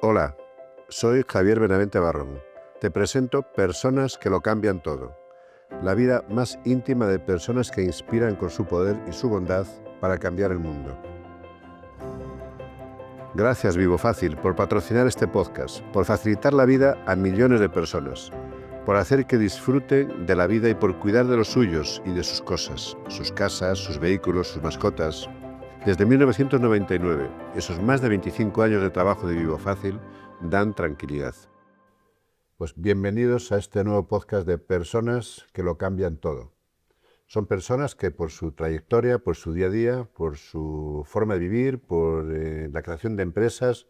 Hola, soy Javier Benavente Barrón. Te presento Personas que lo cambian todo. La vida más íntima de personas que inspiran con su poder y su bondad para cambiar el mundo. Gracias Vivo Fácil por patrocinar este podcast, por facilitar la vida a millones de personas, por hacer que disfruten de la vida y por cuidar de los suyos y de sus cosas, sus casas, sus vehículos, sus mascotas. Desde 1999, esos más de 25 años de trabajo de Vivo Fácil dan tranquilidad. Pues bienvenidos a este nuevo podcast de Personas que lo cambian todo. Son personas que por su trayectoria, por su día a día, por su forma de vivir, por la creación de empresas,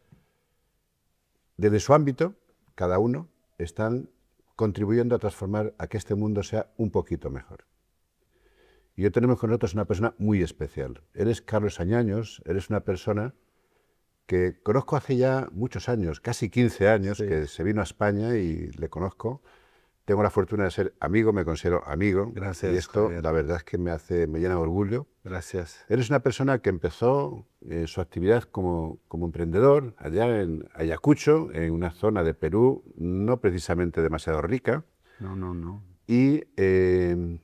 desde su ámbito, cada uno, están contribuyendo a transformar a que este mundo sea un poquito mejor. Y hoy tenemos con nosotros una persona muy especial. Eres Carlos Añaños, eres una persona que conozco hace ya muchos años, casi 15 años, Sí. que se vino a España y le conozco. Tengo la fortuna de ser amigo, me considero amigo. Gracias, Y esto, Javier. la verdad es que me llena de orgullo. Gracias. Eres una persona que empezó su actividad como emprendedor allá en Ayacucho, en una zona de Perú no precisamente demasiado rica, No. y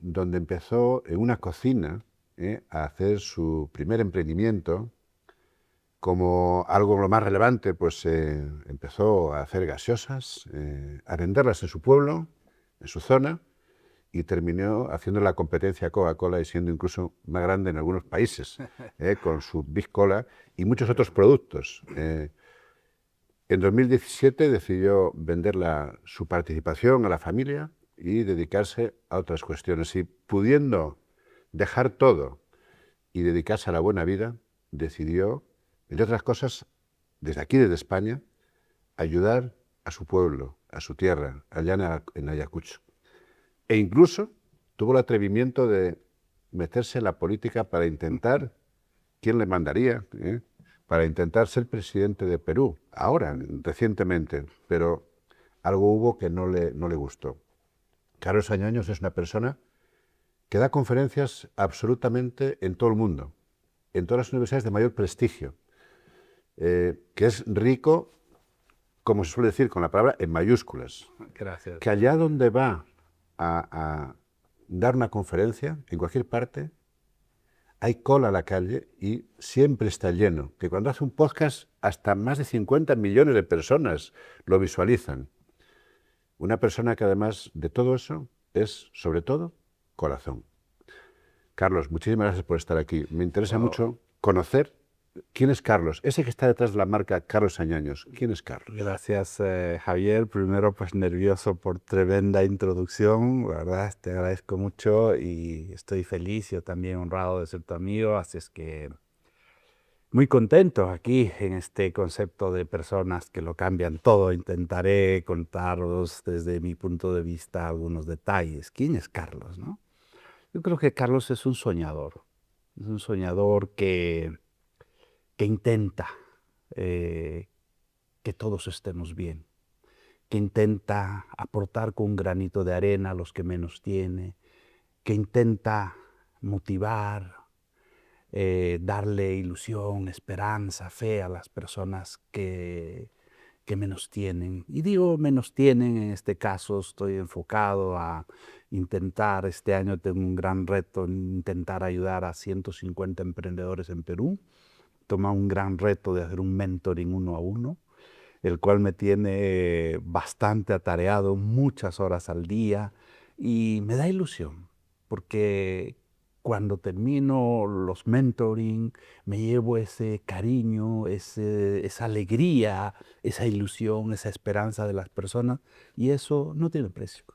donde empezó en una cocina a hacer su primer emprendimiento. Como algo lo más relevante, pues empezó a hacer gaseosas, a venderlas en su pueblo, en su zona, y terminó haciendo la competencia a Coca-Cola y siendo incluso más grande en algunos países, con su Big Cola y muchos otros productos. En 2017 decidió vender su participación a la familia y dedicarse a otras cuestiones. Y pudiendo dejar todo y dedicarse a la buena vida, decidió, entre otras cosas, desde aquí, desde España, ayudar a su pueblo, a su tierra, allá en Ayacucho. E incluso tuvo el atrevimiento de meterse en la política para intentar, ¿quién le mandaría? Para intentar ser presidente de Perú, ahora, recientemente, pero algo hubo que no le gustó. Carlos Añaños es una persona que da conferencias absolutamente en todo el mundo, en todas las universidades de mayor prestigio, que es rico, como se suele decir con la palabra, en mayúsculas. Gracias. Que allá donde va a dar una conferencia, en cualquier parte, hay cola a la calle y siempre está lleno. Que cuando hace un podcast, hasta más de 50 millones de personas lo visualizan. Una persona que además de todo eso es, sobre todo, corazón. Carlos, muchísimas gracias por estar aquí. Me interesa Wow. mucho conocer quién es Carlos. Ese que está detrás de la marca Carlos Añaños. ¿Quién es Carlos? Gracias, Javier. Primero, pues nervioso por tremenda introducción. La verdad, te agradezco mucho y estoy feliz, yo también honrado de ser tu amigo. Así es que muy contento aquí en este concepto de personas que lo cambian todo. Intentaré contaros desde mi punto de vista algunos detalles. ¿Quién es Carlos, no? Yo creo que Carlos es un soñador. Es un soñador que intenta eh, que todos estemos bien, que intenta aportar con un granito de arena a los que menos tiene, que intenta motivar, darle ilusión, esperanza, fe a las personas que menos tienen. Y digo menos tienen, en este caso estoy enfocado a intentar, este año tengo un gran reto en intentar ayudar a 150 emprendedores en Perú. Toma un gran reto de hacer un mentoring 1 a 1, el cual me tiene bastante atareado, muchas horas al día, y me da ilusión, porque cuando termino los mentoring, me llevo ese cariño, esa alegría, esa ilusión, esa esperanza de las personas, y eso no tiene precio.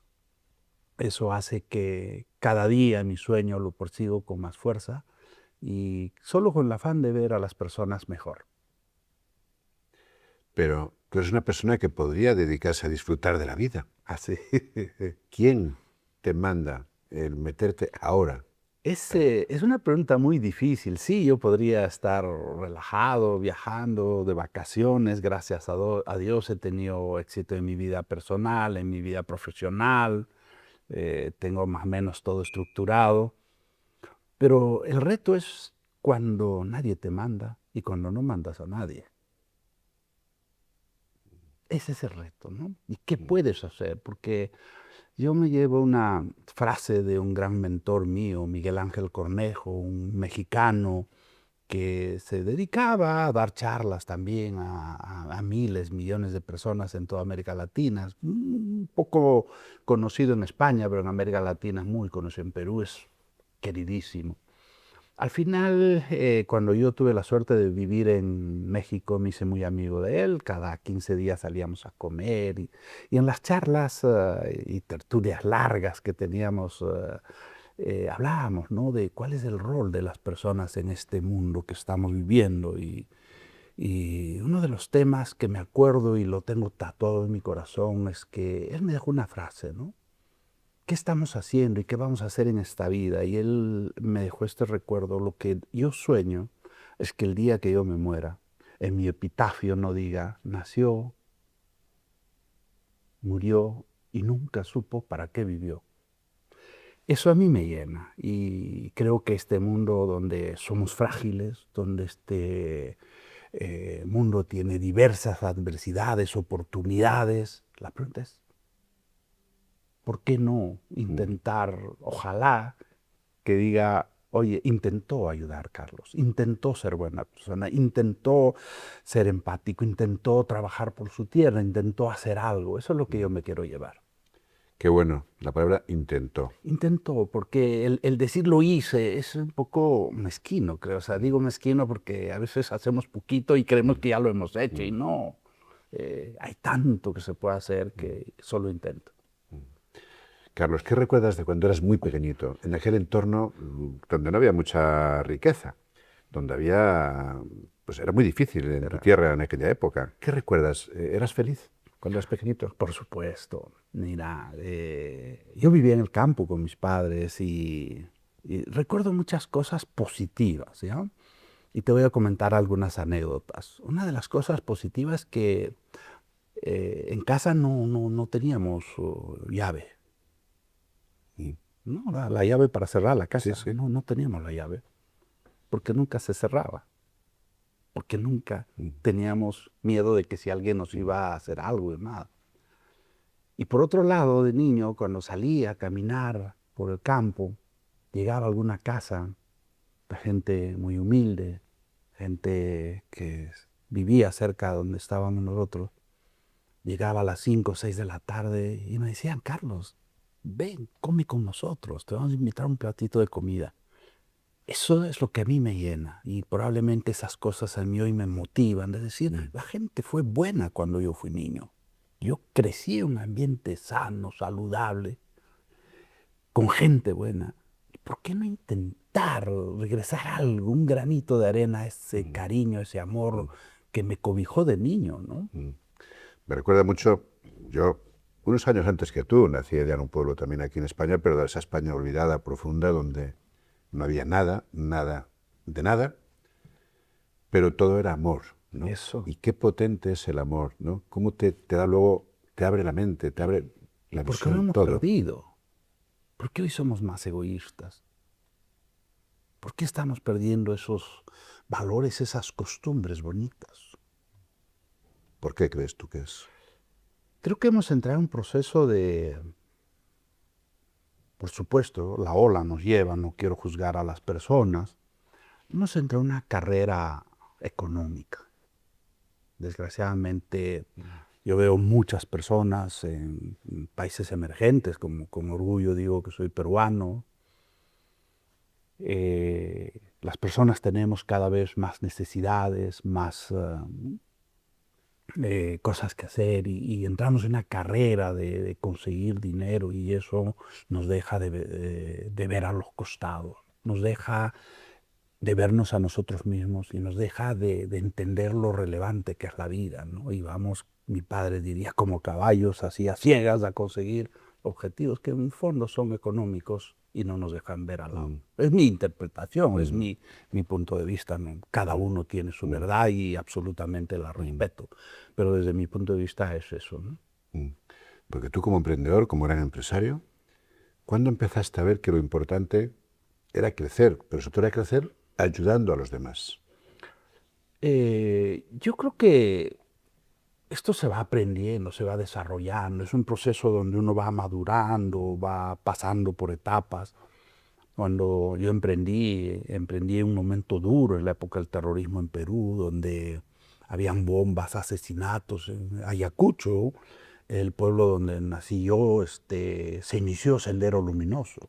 Eso hace que cada día mi sueño lo persigo con más fuerza y solo con el afán de ver a las personas mejor. Pero tú eres una persona que podría dedicarse a disfrutar de la vida. Así. ¿Quién te manda el meterte ahora? Es una pregunta muy difícil. Sí, yo podría estar relajado, viajando, de vacaciones. Gracias a Dios he tenido éxito en mi vida personal, en mi vida profesional. Tengo más o menos todo estructurado. Pero el reto es cuando nadie te manda y cuando no mandas a nadie. ese es el reto, ¿no? ¿Y qué puedes hacer? Porque yo me llevo una frase de un gran mentor mío, Miguel Ángel Cornejo, un mexicano que se dedicaba a dar charlas también a miles, millones de personas en toda América Latina. Es un poco conocido en España, pero en América Latina es muy conocido. En Perú es queridísimo. Al final, cuando yo tuve la suerte de vivir en México, me hice muy amigo de él. Cada 15 días salíamos a comer y en las charlas y tertulias largas que teníamos, hablábamos, ¿no?, de cuál es el rol de las personas en este mundo que estamos viviendo. Y uno de los temas que me acuerdo y lo tengo tatuado en mi corazón es que él me dejó una frase, ¿no? ¿Qué estamos haciendo y qué vamos a hacer en esta vida? Y él me dejó este recuerdo. Lo que yo sueño es que el día que yo me muera, en mi epitafio no diga, nació, murió y nunca supo para qué vivió. Eso a mí me llena y creo que este mundo donde somos frágiles, donde este mundo tiene diversas adversidades, oportunidades, la pregunta es, ¿por qué no intentar, ojalá, que diga, oye, intentó ayudar Carlos, intentó ser buena persona, intentó ser empático, intentó trabajar por su tierra, intentó hacer algo? Eso es lo que yo me quiero llevar. Qué bueno, la palabra intentó. Intentó, porque el decir lo hice es un poco mezquino, creo. O sea, digo mezquino porque a veces hacemos poquito y creemos que ya lo hemos hecho y no. Hay tanto que se puede hacer que solo intento. Carlos, ¿qué recuerdas de cuando eras muy pequeñito, en aquel entorno donde no había mucha riqueza, donde había, pues era muy difícil en tu tierra en aquella época? ¿Qué recuerdas? ¿Eras feliz cuando eras pequeñito? Por supuesto. Mira, yo vivía en el campo con mis padres y recuerdo muchas cosas positivas, ¿ya? Y te voy a comentar algunas anécdotas. Una de las cosas positivas que en casa no teníamos llave. ¿No? La llave para cerrar la casa. Sí, sí. No teníamos la llave, porque nunca se cerraba, porque nunca teníamos miedo de que si alguien nos iba a hacer algo, nada. Y por otro lado, de niño, cuando salía a caminar por el campo, llegaba a alguna casa de gente muy humilde, gente que vivía cerca de donde estábamos nosotros. Llegaba a las 5 o 6 de la tarde y me decían, Carlos, ven, come con nosotros, te vamos a invitar a un platito de comida. Eso es lo que a mí me llena y probablemente esas cosas a mí hoy me motivan. Es decir, la gente fue buena cuando yo fui niño. Yo crecí en un ambiente sano, saludable, con gente buena. ¿Por qué no intentar regresar algo, un granito de arena a ese cariño, ese amor que me cobijó de niño, ¿no? Me recuerda mucho, yo, unos años antes que tú, nací ya en un pueblo también aquí en España, pero de esa España olvidada, profunda, donde no había nada, nada de nada, pero todo era amor, ¿no? Eso. Y qué potente es el amor, ¿no? Cómo te da luego, te abre la mente, te abre la ¿Por qué lo visión, hemos todo. perdido? ¿Por qué hoy somos más egoístas? ¿Por qué estamos perdiendo esos valores, esas costumbres bonitas? ¿Por qué crees tú que es? Creo que hemos entrado en un proceso por supuesto, la ola nos lleva, no quiero juzgar a las personas, hemos entrado en una carrera económica. Desgraciadamente, yo veo muchas personas en países emergentes, como con orgullo digo que soy peruano. Las personas tenemos cada vez más necesidades, más cosas que hacer y entramos en una carrera de conseguir dinero y eso nos deja de ver a los costados, nos deja de vernos a nosotros mismos y nos deja de entender lo relevante que es la vida, ¿no? Y vamos, mi padre diría, como caballos así a ciegas a conseguir objetivos que en el fondo son económicos y no nos dejan ver al lado. Es mi interpretación, es mi punto de vista, ¿no? Cada uno tiene su verdad y absolutamente la respeto, pero desde mi punto de vista es eso, ¿no? Porque tú como emprendedor, como gran empresario, ¿cuándo empezaste a ver que lo importante era crecer, pero sobre todo era crecer ayudando a los demás? Yo creo que esto se va aprendiendo, se va desarrollando, es un proceso donde uno va madurando, va pasando por etapas. Cuando yo emprendí en un momento duro en la época del terrorismo en Perú, donde habían bombas, asesinatos. En Ayacucho, el pueblo donde nací yo, se inició Sendero Luminoso.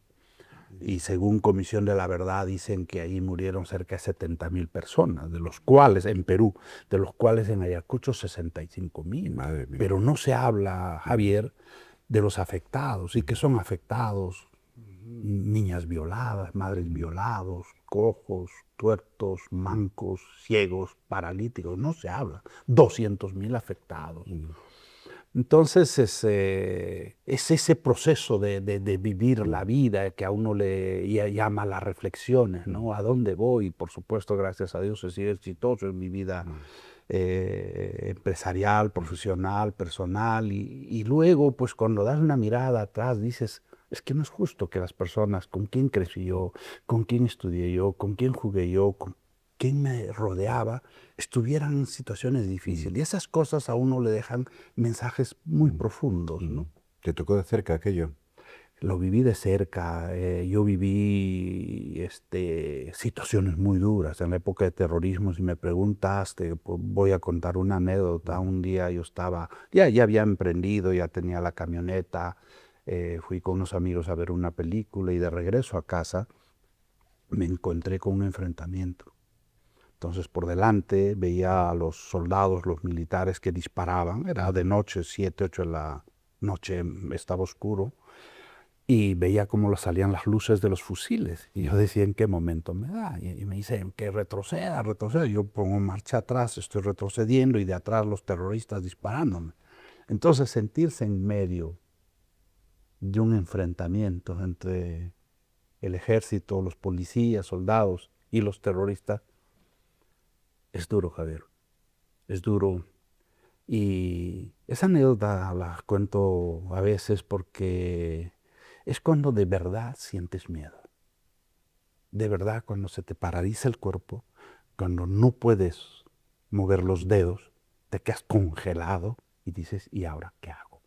Y según Comisión de la Verdad dicen que ahí murieron cerca de 70.000 personas, de los cuales en Perú, de los cuales en Ayacucho 65.000. Madre mía. Pero no se habla, Javier, de los afectados. ¿Y qué son afectados? Niñas violadas, madres violados, cojos, tuertos, mancos, ciegos, paralíticos. No se habla. 200.000 afectados. Entonces es ese proceso de vivir la vida que a uno le llama las reflexiones, ¿no? ¿A dónde voy? Por supuesto, gracias a Dios he sido exitoso en mi vida empresarial, profesional, personal, y luego, pues cuando das una mirada atrás, dices, es que no es justo que las personas con quién crecí yo, con quién estudié yo, con quién jugué yo, con quién me rodeaba, estuvieran en situaciones difíciles. Y esas cosas a uno le dejan mensajes muy profundos, ¿no? ¿Te tocó de cerca aquello? Lo viví de cerca. Yo viví situaciones muy duras en la época de terrorismo. Si me preguntas, voy a contar una anécdota. Un día yo ya había emprendido, ya tenía la camioneta, fui con unos amigos a ver una película y de regreso a casa me encontré con un enfrentamiento. Entonces por delante veía a los soldados, los militares que disparaban. Era de noche, 7, 8 de la noche, estaba oscuro. Y veía cómo salían las luces de los fusiles. Y yo decía, ¿en qué momento me da? Y me dicen, que retroceda, retroceda. Yo pongo marcha atrás, estoy retrocediendo y de atrás los terroristas disparándome. Entonces sentirse en medio de un enfrentamiento entre el ejército, los policías, soldados y los terroristas, es duro, Javier. Es duro. Y esa anécdota la cuento a veces porque es cuando de verdad sientes miedo. De verdad, cuando se te paraliza el cuerpo, cuando no puedes mover los dedos, te quedas congelado y dices, ¿y ahora qué hago?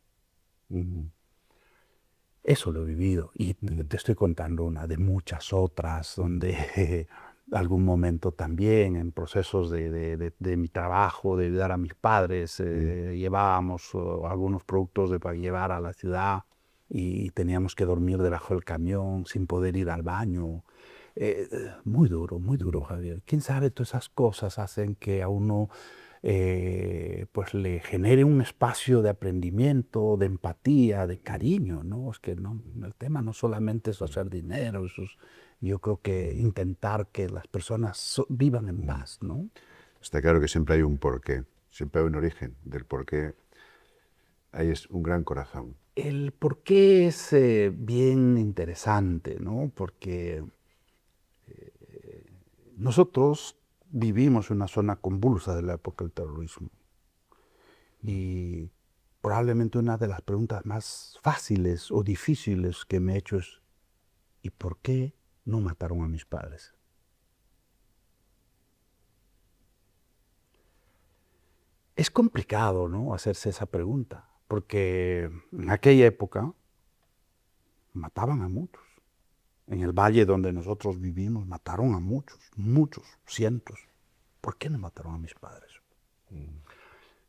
Eso lo he vivido y te estoy contando una de muchas otras, donde algún momento también en procesos de mi trabajo, de ayudar a mis padres, llevábamos algunos productos para llevar a la ciudad y teníamos que dormir debajo del camión sin poder ir al baño. Muy duro, Javier. ¿Quién sabe? Todas esas cosas hacen que a uno pues le genere un espacio de aprendimiento, de empatía, de cariño, ¿no? Es que no, el tema no solamente es hacer dinero, yo creo que intentar que las personas vivan en paz, ¿no? Está claro que siempre hay un porqué, siempre hay un origen del porqué. Ahí es un gran corazón. El porqué es bien interesante, ¿no? Porque nosotros vivimos en una zona convulsa de la época del terrorismo. Y probablemente una de las preguntas más fáciles o difíciles que me he hecho es, ¿y por qué no mataron a mis padres? Es complicado, ¿no?, hacerse esa pregunta, porque en aquella época mataban a muchos. En el valle donde nosotros vivimos mataron a muchos, cientos. ¿Por qué no mataron a mis padres?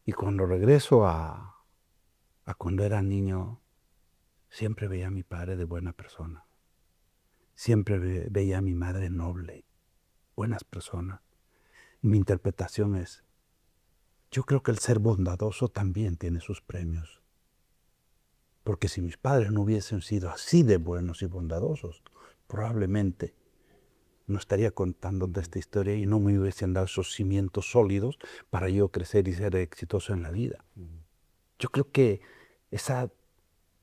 Y cuando regreso a cuando era niño, siempre veía a mi padre de buena persona. Siempre veía a mi madre noble, buenas personas. Mi interpretación es, yo creo que el ser bondadoso también tiene sus premios. Porque si mis padres no hubiesen sido así de buenos y bondadosos, probablemente no estaría contándote esta historia y no me hubiesen dado esos cimientos sólidos para yo crecer y ser exitoso en la vida. Yo creo que esa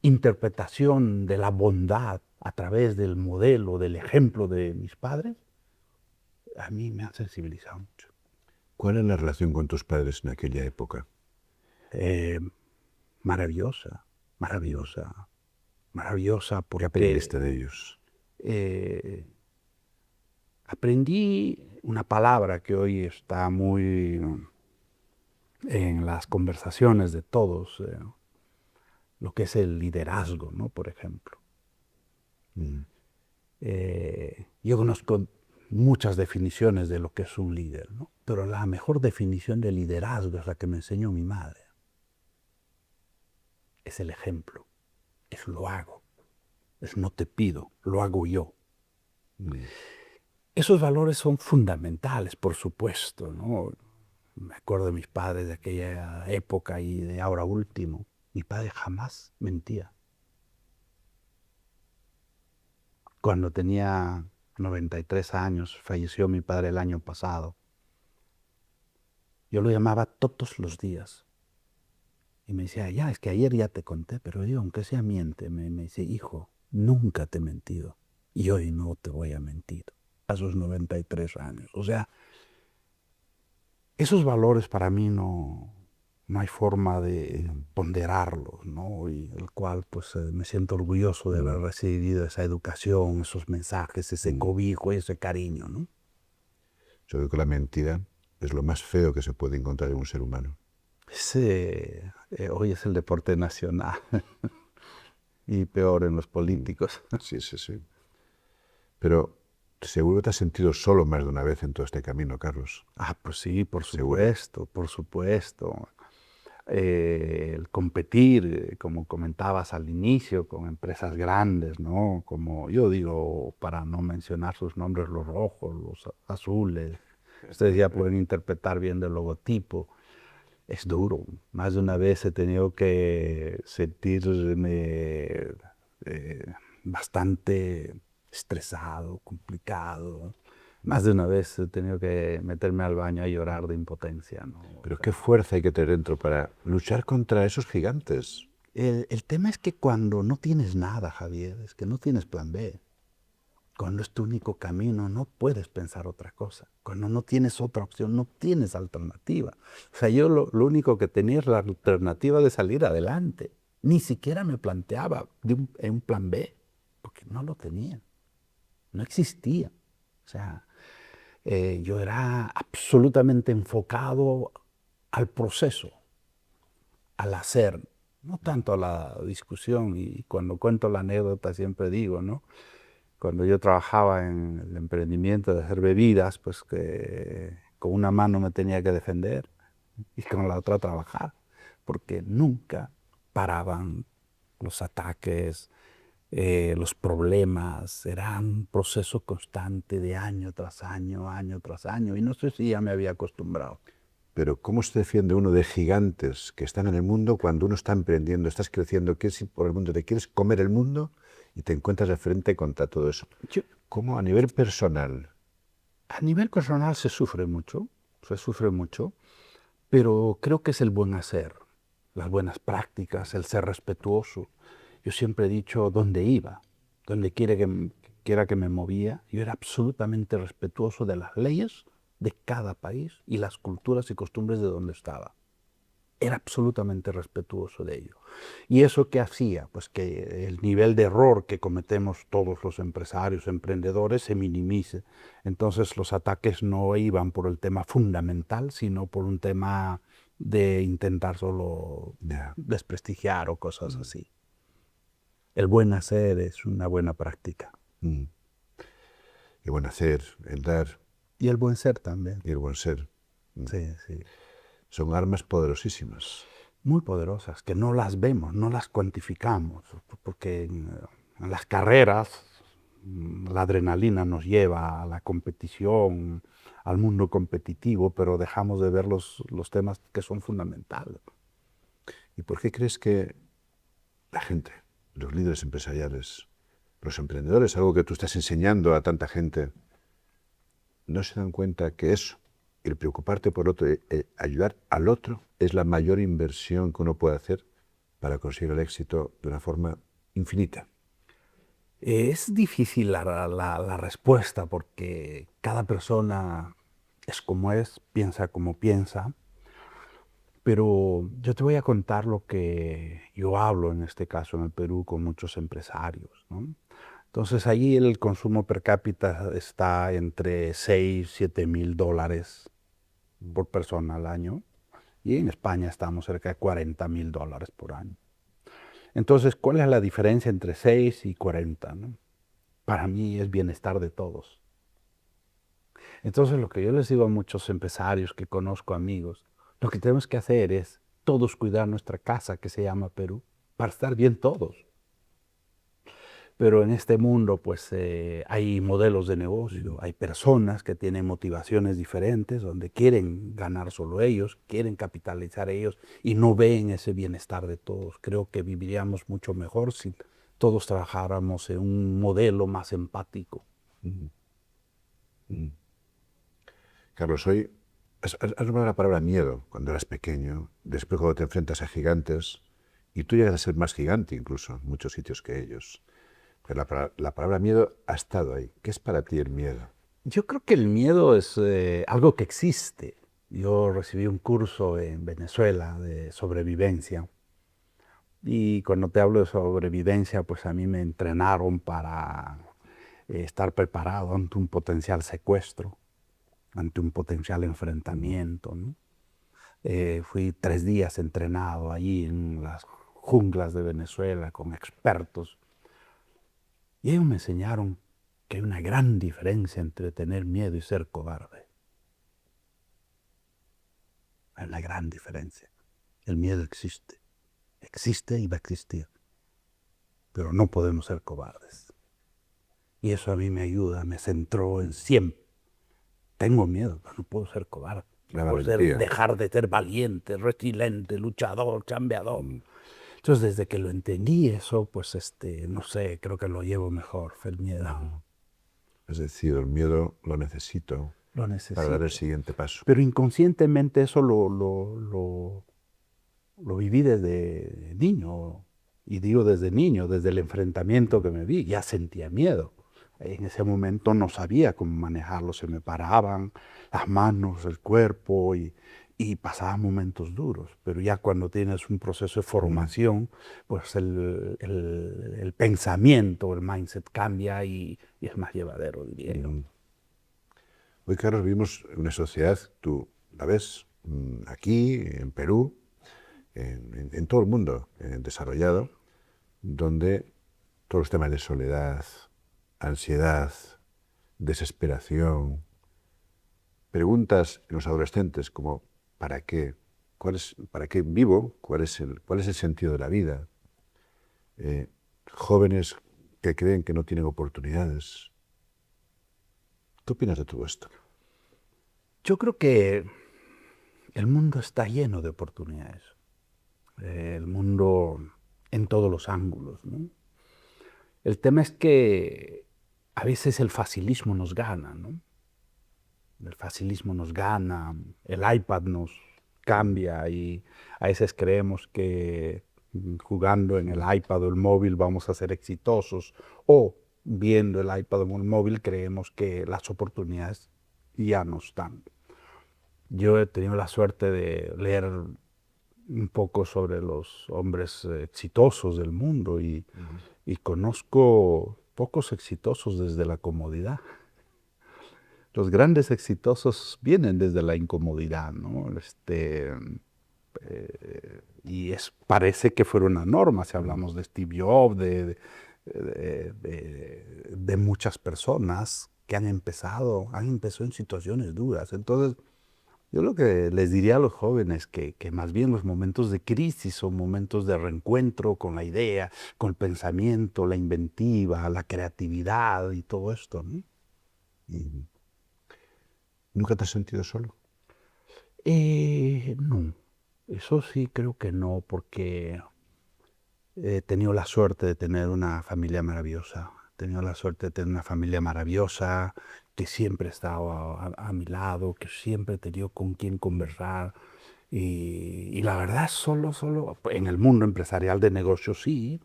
interpretación de la bondad a través del modelo, del ejemplo de mis padres, a mí me ha sensibilizado mucho. ¿Cuál es la relación con tus padres en aquella época? Maravillosa, maravillosa, maravillosa ¿Qué porque aprendiste de ellos? Aprendí una palabra que hoy está muy en las conversaciones de todos, lo que es el liderazgo, ¿no? Por ejemplo. Mm. Yo conozco muchas definiciones de lo que es un líder, ¿no? Pero la mejor definición de liderazgo es la que me enseñó mi madre. Es el ejemplo, es lo hago, es no te pido, lo hago yo. Mm. Esos valores son fundamentales, por supuesto, ¿no? Me acuerdo de mis padres de aquella época y de ahora último. Mi padre jamás mentía. Cuando tenía 93 años, falleció mi padre el año pasado. Yo lo llamaba todos los días. Y me decía, ya, es que ayer ya te conté, pero yo, aunque sea miente, me dice, hijo, nunca te he mentido. Y hoy no te voy a mentir. A sus 93 años. O sea, esos valores para mí no hay forma de ponderarlos, ¿no? Y el cual pues me siento orgulloso de haber recibido esa educación, esos mensajes, ese cobijo y ese cariño, ¿no? Yo creo que la mentira es lo más feo que se puede encontrar en un ser humano. Hoy es el deporte nacional y peor en los políticos. Sí, sí, sí. Pero seguro que te has sentido solo más de una vez en todo este camino, Carlos. Ah, pues sí, por Seguro. supuesto, por supuesto. El competir, como comentabas al inicio, con empresas grandes, ¿no? Como yo digo, para no mencionar sus nombres, los rojos, los azules. Ustedes ya pueden interpretar viendo el logotipo. Es duro. Más de una vez he tenido que sentirme bastante estresado, complicado. Más de una vez he tenido que meterme al baño a llorar de impotencia, ¿no? Pero qué fuerza hay que tener dentro para luchar contra esos gigantes. El tema es que cuando no tienes nada, Javier, es que no tienes plan B. Cuando es tu único camino, no puedes pensar otra cosa. Cuando no tienes otra opción, no tienes alternativa. O sea, yo lo único que tenía es la alternativa de salir adelante. Ni siquiera me planteaba un plan B, porque no lo tenía. No existía. O sea, yo era absolutamente enfocado al proceso, al hacer, no tanto a la discusión. Y cuando cuento la anécdota siempre digo, ¿no? Cuando yo trabajaba en el emprendimiento de hacer bebidas, pues que con una mano me tenía que defender y con la otra trabajar, porque nunca paraban los ataques, los problemas, era un proceso constante de año tras año, y no sé si ya me había acostumbrado. Pero ¿cómo se defiende uno de gigantes que están en el mundo cuando uno está emprendiendo, estás creciendo, quieres ir por el mundo, te quieres comer el mundo y te encuentras de frente contra todo eso? ¿Cómo a nivel personal? A nivel personal se sufre mucho, pero creo que es el buen hacer, las buenas prácticas, el ser respetuoso. Yo siempre he dicho dónde iba, donde quiera que me movía, yo era absolutamente respetuoso de las leyes de cada país y las culturas y costumbres de donde estaba. Era absolutamente respetuoso de ello. ¿Y eso qué hacía? Pues que el nivel de error que cometemos todos los empresarios, emprendedores, se minimice. Entonces los ataques no iban por el tema fundamental, sino por un tema de intentar solo desprestigiar o cosas así. El buen hacer es una buena práctica. El buen hacer, el dar Y el buen ser también. y el buen ser. Sí, sí. Son armas poderosísimas. Muy poderosas, que no las vemos, no las cuantificamos, porque en las carreras la adrenalina nos lleva a la competición, al mundo competitivo, pero dejamos de ver los temas que son fundamentales. ¿Y por qué crees que la gente, los líderes empresariales, los emprendedores, algo que tú estás enseñando a tanta gente, no se dan cuenta que eso, el preocuparte por otro, el ayudar al otro, es la mayor inversión que uno puede hacer para conseguir el éxito de una forma infinita? Es difícil la respuesta porque cada persona es como es, piensa como piensa, pero yo te voy a contar lo que yo hablo en este caso en el Perú con muchos empresarios, ¿no? Entonces allí el consumo per cápita está entre 6, 7 mil dólares por persona al año. y en España estamos cerca de $40,000 por año. Entonces, ¿cuál es la diferencia entre 6 y 40? ¿No? Para mí es bienestar de todos. Entonces, lo que yo les digo a muchos empresarios que conozco, amigos, lo que tenemos que hacer es todos cuidar nuestra casa que se llama Perú, para estar bien todos. Pero en este mundo, pues hay modelos de negocio, hay personas que tienen motivaciones diferentes, donde quieren ganar solo ellos, quieren capitalizar ellos y no ven ese bienestar de todos. Creo que viviríamos mucho mejor si todos trabajáramos en un modelo más empático. Carlos, hoy has nombrado la palabra miedo cuando eras pequeño, después cuando te enfrentas a gigantes, y tú llegas a ser más gigante incluso en muchos sitios que ellos. Pero la palabra miedo ha estado ahí. ¿Qué es para ti el miedo? Yo creo que el miedo es algo que existe. Yo recibí un curso en Venezuela de sobrevivencia. Y cuando te hablo de sobrevivencia, pues a mí me entrenaron para estar preparado ante un potencial secuestro, ante un potencial enfrentamiento, ¿no? Fui 3 días entrenado allí en las junglas de Venezuela con expertos. Y ellos me enseñaron que hay una gran diferencia entre tener miedo y ser cobarde. Hay una gran diferencia. El miedo existe. Existe y va a existir. Pero no podemos ser cobardes. Y eso a mí me ayuda, me centró en siempre. Tengo miedo, pero no puedo ser cobarde. La No puedo valentía. dejar de ser valiente, resiliente, luchador, chambeador. Entonces, desde que lo entendí eso, pues, no sé, creo que lo llevo mejor, el miedo. Es decir, el miedo lo necesito Lo para necesito. dar el siguiente paso. Pero inconscientemente eso lo viví desde niño. Y digo desde niño, desde el enfrentamiento que me vi, ya sentía miedo. En ese momento no sabía cómo manejarlo, se me paraban las manos, el cuerpo y pasaba momentos duros. Pero ya cuando tienes un proceso de formación, pues el pensamiento, el mindset cambia y es más llevadero, diría yo. Hoy, Carlos, vivimos en una sociedad, tú la ves aquí, en Perú, en todo el mundo desarrollado, donde todos los temas de soledad, ansiedad, desesperación, preguntas en los adolescentes como ¿para qué? ¿Para qué vivo? ¿Cuál es el sentido de la vida? Jóvenes que creen que no tienen oportunidades. ¿Qué opinas de todo esto? Yo creo que el mundo está lleno de oportunidades. El mundo en todos los ángulos, ¿no? El tema es que a veces el facilismo nos gana, ¿no? El facilismo nos gana, el iPad nos cambia y a veces creemos que jugando en el iPad o el móvil vamos a ser exitosos o viendo el iPad o el móvil creemos que las oportunidades ya no están. Yo he tenido la suerte de leer un poco sobre los hombres exitosos del mundo y conozco pocos exitosos desde la comodidad. Los grandes exitosos vienen desde la incomodidad, ¿no? Parece que fuera una norma, si hablamos de Steve Jobs, de muchas personas que han empezado en situaciones duras. Entonces, yo lo que les diría a los jóvenes que más bien los momentos de crisis son momentos de reencuentro con la idea, con el pensamiento, la inventiva, la creatividad y todo esto, ¿no? ¿Nunca te has sentido solo? No, eso sí creo que no, porque he tenido la suerte de tener una familia maravillosa. He tenido la suerte de tener una familia maravillosa que siempre ha estado a mi lado, que siempre he tenido con quien conversar. Y la verdad, solo en el mundo empresarial de negocios sí,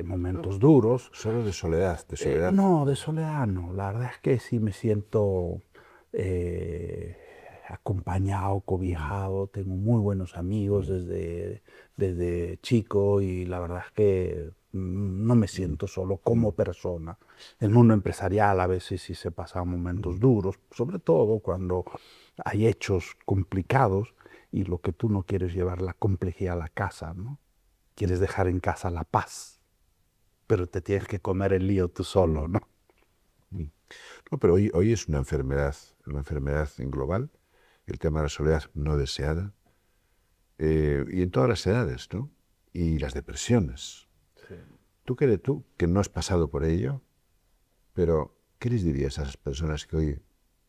momentos duros. Solo de soledad, de soledad. No, de soledad no. La verdad es que sí me siento acompañado, cobijado. Tengo muy buenos amigos desde chico y la verdad es que no me siento solo como persona. El mundo empresarial a veces sí se pasan momentos duros, sobre todo cuando hay hechos complicados y lo que tú no quieres llevar la complejidad a la casa, ¿no? Quieres dejar en casa la paz, pero te tienes que comer el lío tú solo, ¿no? No, pero hoy es una enfermedad global, el tema de la soledad no deseada, y en todas las edades, ¿no? Y las depresiones. Sí. Tú que no has pasado por ello, pero ¿qué les dirías a esas personas que hoy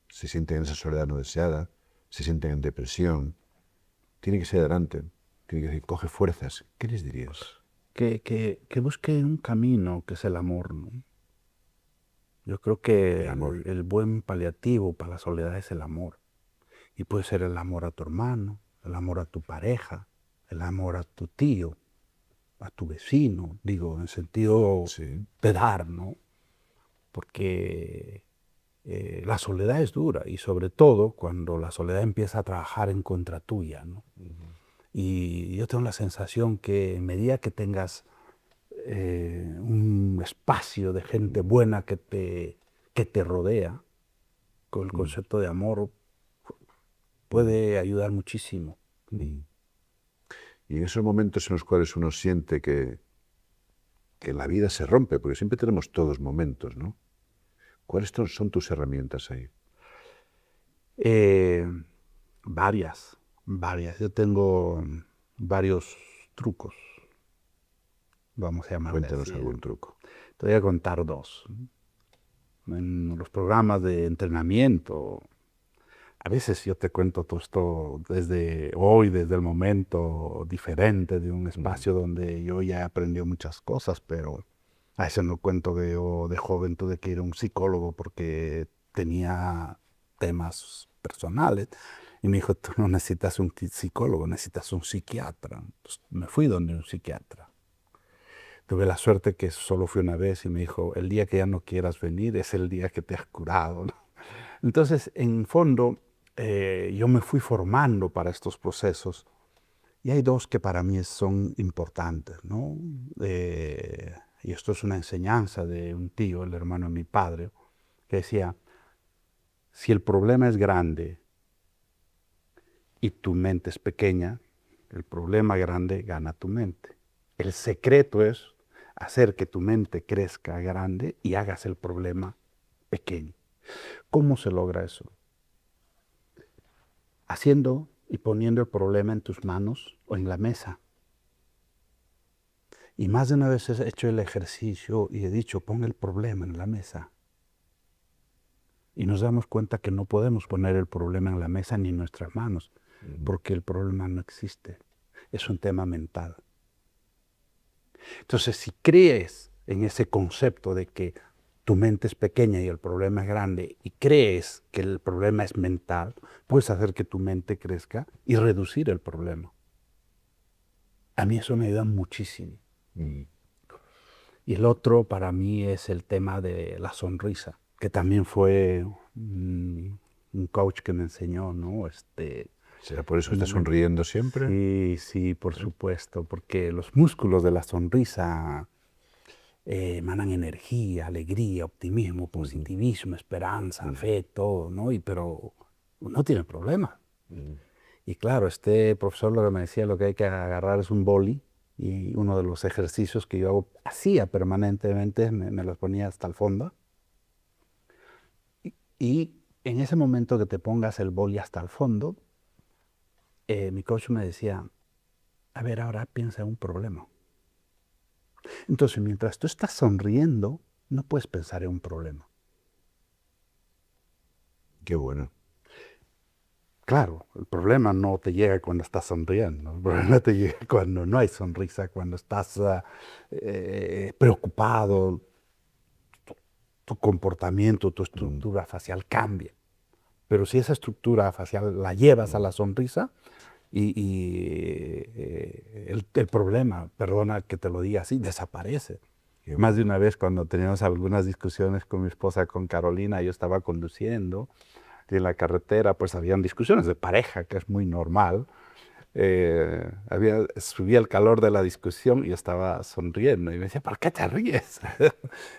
se sienten en esa soledad no deseada, se sienten en depresión? Tiene que ser adelante, tiene que decir, coge fuerzas. ¿Qué les dirías? Que busquen un camino que es el amor, ¿no? Yo creo que El amor. el buen paliativo para la soledad es el amor. Y puede ser el amor a tu hermano, el amor a tu pareja, el amor a tu tío, a tu vecino, digo, en sentido Sí. de dar, ¿no? Porque la soledad es dura y sobre todo cuando la soledad empieza a trabajar en contra tuya, ¿no? Y yo tengo la sensación que en medida que tengas un espacio de gente buena que te rodea, con el concepto de amor, puede ayudar muchísimo. Y en esos momentos en los cuales uno siente que la vida se rompe, porque siempre tenemos todos momentos, ¿no? ¿Cuáles son tus herramientas ahí? Eh, varias. Yo tengo varios trucos, vamos a llamarle Cuéntanos así. algún truco. Te voy a contar dos. En los programas de entrenamiento, a veces yo te cuento todo esto desde hoy, desde el momento diferente de un espacio donde yo ya he aprendido muchas cosas, pero a veces no cuento que yo de joven tuve que ir a un psicólogo porque tenía temas personales. Y me dijo, tú no necesitas un psicólogo, necesitas un psiquiatra. Pues me fui donde un psiquiatra. Tuve la suerte que solo fui una vez y me dijo, el día que ya no quieras venir es el día que te has curado, ¿no? Entonces, en fondo, yo me fui formando para estos procesos y hay dos que para mí son importantes, ¿no? Y esto es una enseñanza de un tío, el hermano de mi padre, que decía, si el problema es grande y tu mente es pequeña, el problema grande gana tu mente. El secreto es hacer que tu mente crezca grande y hagas el problema pequeño. ¿Cómo se logra eso? Haciendo y poniendo el problema en tus manos o en la mesa. Y más de una vez he hecho el ejercicio y he dicho, pon el problema en la mesa. Y nos damos cuenta que no podemos poner el problema en la mesa ni en nuestras manos, porque el problema no existe. Es un tema mental. Entonces, si crees en ese concepto de que tu mente es pequeña y el problema es grande, y crees que el problema es mental, puedes hacer que tu mente crezca y reducir el problema. A mí eso me ayuda muchísimo. Y el otro para mí es el tema de la sonrisa, que también fue un coach que me enseñó, ¿no? ¿Será por eso que estás sonriendo siempre? Sí, por supuesto, porque los músculos de la sonrisa emanan energía, alegría, optimismo, positivismo, esperanza, fe, todo, ¿no? Pero no tiene problema. Y claro, este profesor lo que me decía, lo que hay que agarrar es un boli, y uno de los ejercicios que yo hacía permanentemente, me los ponía hasta el fondo. Y en ese momento que te pongas el boli hasta el fondo, mi coach me decía, a ver, ahora piensa en un problema. Entonces, mientras tú estás sonriendo, no puedes pensar en un problema. Qué bueno. Claro, el problema no te llega cuando estás sonriendo, el problema te llega cuando no hay sonrisa, cuando estás preocupado, tu comportamiento, tu estructura facial cambia. Pero si esa estructura facial la llevas a la sonrisa el problema, perdona que te lo diga así, desaparece. Más de una vez cuando teníamos algunas discusiones con mi esposa, con Carolina, yo estaba conduciendo y en la carretera pues habían discusiones de pareja, que es muy normal. Subía el calor de la discusión y estaba sonriendo y me decía, ¿por qué te ríes?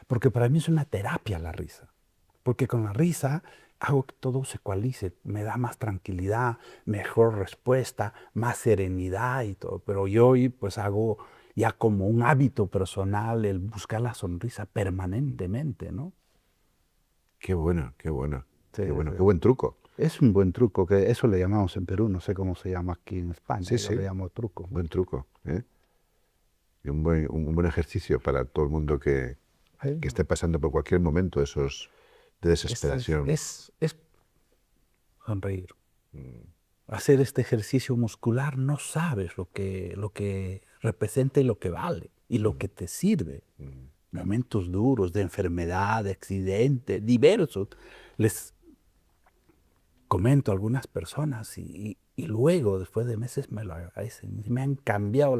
Porque para mí es una terapia la risa. Porque con la risa hago que todo se ecualice, me da más tranquilidad, mejor respuesta, más serenidad y todo. Pero yo hoy pues hago ya como un hábito personal el buscar la sonrisa permanentemente, ¿no? Qué bueno, qué bueno, Sí, qué bueno, sí. qué buen truco. Es un buen truco, que eso le llamamos en Perú, no sé cómo se llama aquí en España, Sí, yo sí, le llamo truco. buen truco, ¿eh? Y un buen ejercicio para todo el mundo Sí. que esté pasando por cualquier momento esos de Es, es, desesperación. es, es sonreír. Hacer este ejercicio muscular no sabes lo que representa y lo que vale y lo que te sirve. Momentos duros de enfermedad, de accidente, diversos. Les comento a algunas personas y luego, después de meses, me lo agradecen. Me han cambiado